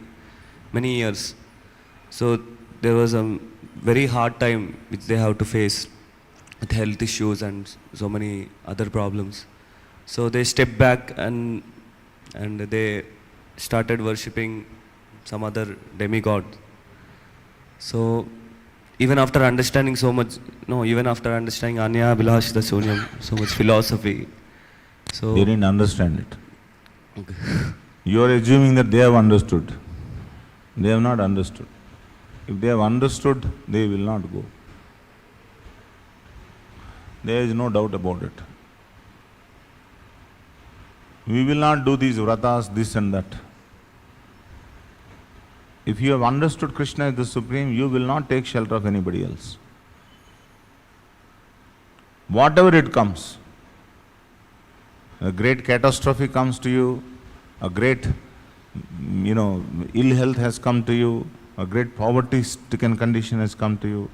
many years. So there was a very hard time which they have to face with health issues and so many other problems. So they stepped back and they started worshipping some other demigod. So even after understanding so much, even after understanding Anya Abhilashita Sonyam, so much philosophy. So they didn't understand it. Okay. You are assuming that they have understood. They have not understood. If they have understood, they will not go. There is no doubt about it. We will not do these vratas, this and that. If you have understood Krishna as the Supreme, you will not take shelter of anybody else. Whatever it comes. a great catastrophe comes to you, a great, ill health has come to you, a great poverty-stricken condition has come to you.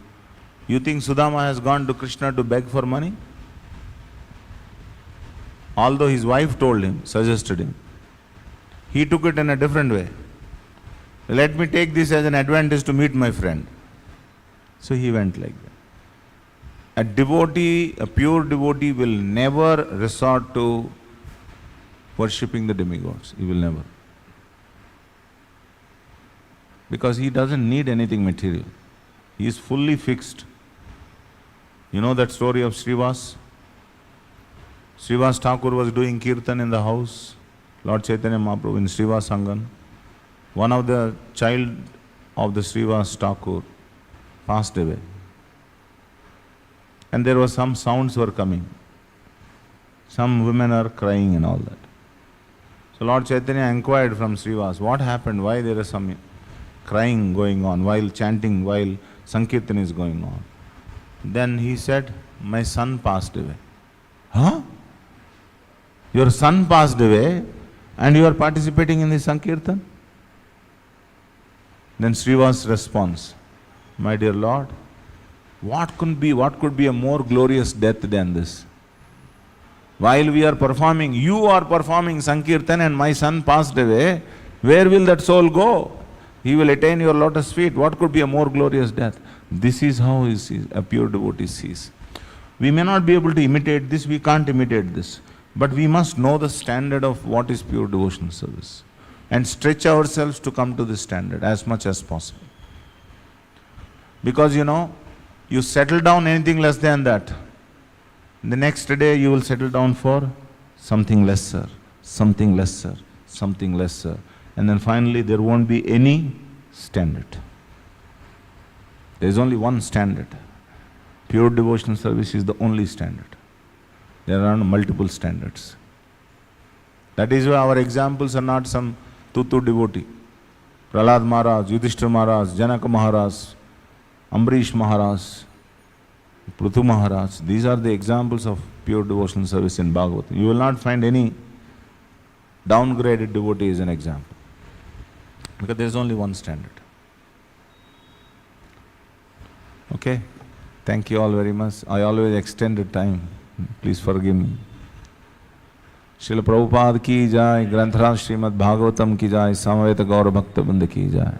You think Sudama has gone to Krishna to beg for money? Although his wife told him, suggested him, he took it in a different way. Let me take this as an advantage to meet my friend. So he went like that. A devotee, a pure devotee will never resort to worshipping the demigods. He will never. Because he doesn't need anything material. He is fully fixed. You know that story of Srivas? Srivas Thakur was doing kirtan in the house. Lord Chaitanya Mahaprabhu in Srivas Angan. One of the child of the Srivas Thakur passed away. And there were some sounds were coming. Some women are crying and all that. So Lord Chaitanya inquired from Srivas, what happened? Why there is some crying going on while chanting, while Sankirtan is going on? Then he said, my son passed away. Huh? Your son passed away and you are participating in the Sankirtan? Then Srivas' response, my dear Lord, what could be a more glorious death than this? While we are performing, you are performing Sankirtan and my son passed away, where will that soul go? He will attain your lotus feet. What could be a more glorious death? This is how he sees, a pure devotee sees. We may not be able to imitate this, we can't imitate this. But we must know the standard of what is pure devotional service and stretch ourselves to come to this standard as much as possible. Because you settle down anything less than that, the next day you will settle down for something lesser, something lesser, something lesser. And then finally there won't be any standard. There is only one standard. Pure devotional service is the only standard. There are multiple standards. That is why our examples are not some tutu devotee. Prahlad Maharaj, Yudhishthira Maharaj, Janaka Maharaj, Ambrish Maharaj, Prithu Maharaj. These are the examples of pure devotional service in Bhagavatam. You will not find any downgraded devotee as an example. Because there is only one standard. Okay? Thank you all very much. I always extended time. Please forgive me. Srila Prabhupada ki jai, Granthara Śrīmad-Bhāgavatam ki jai, Samaveta Gaura Bhakta Vrinda ki jai.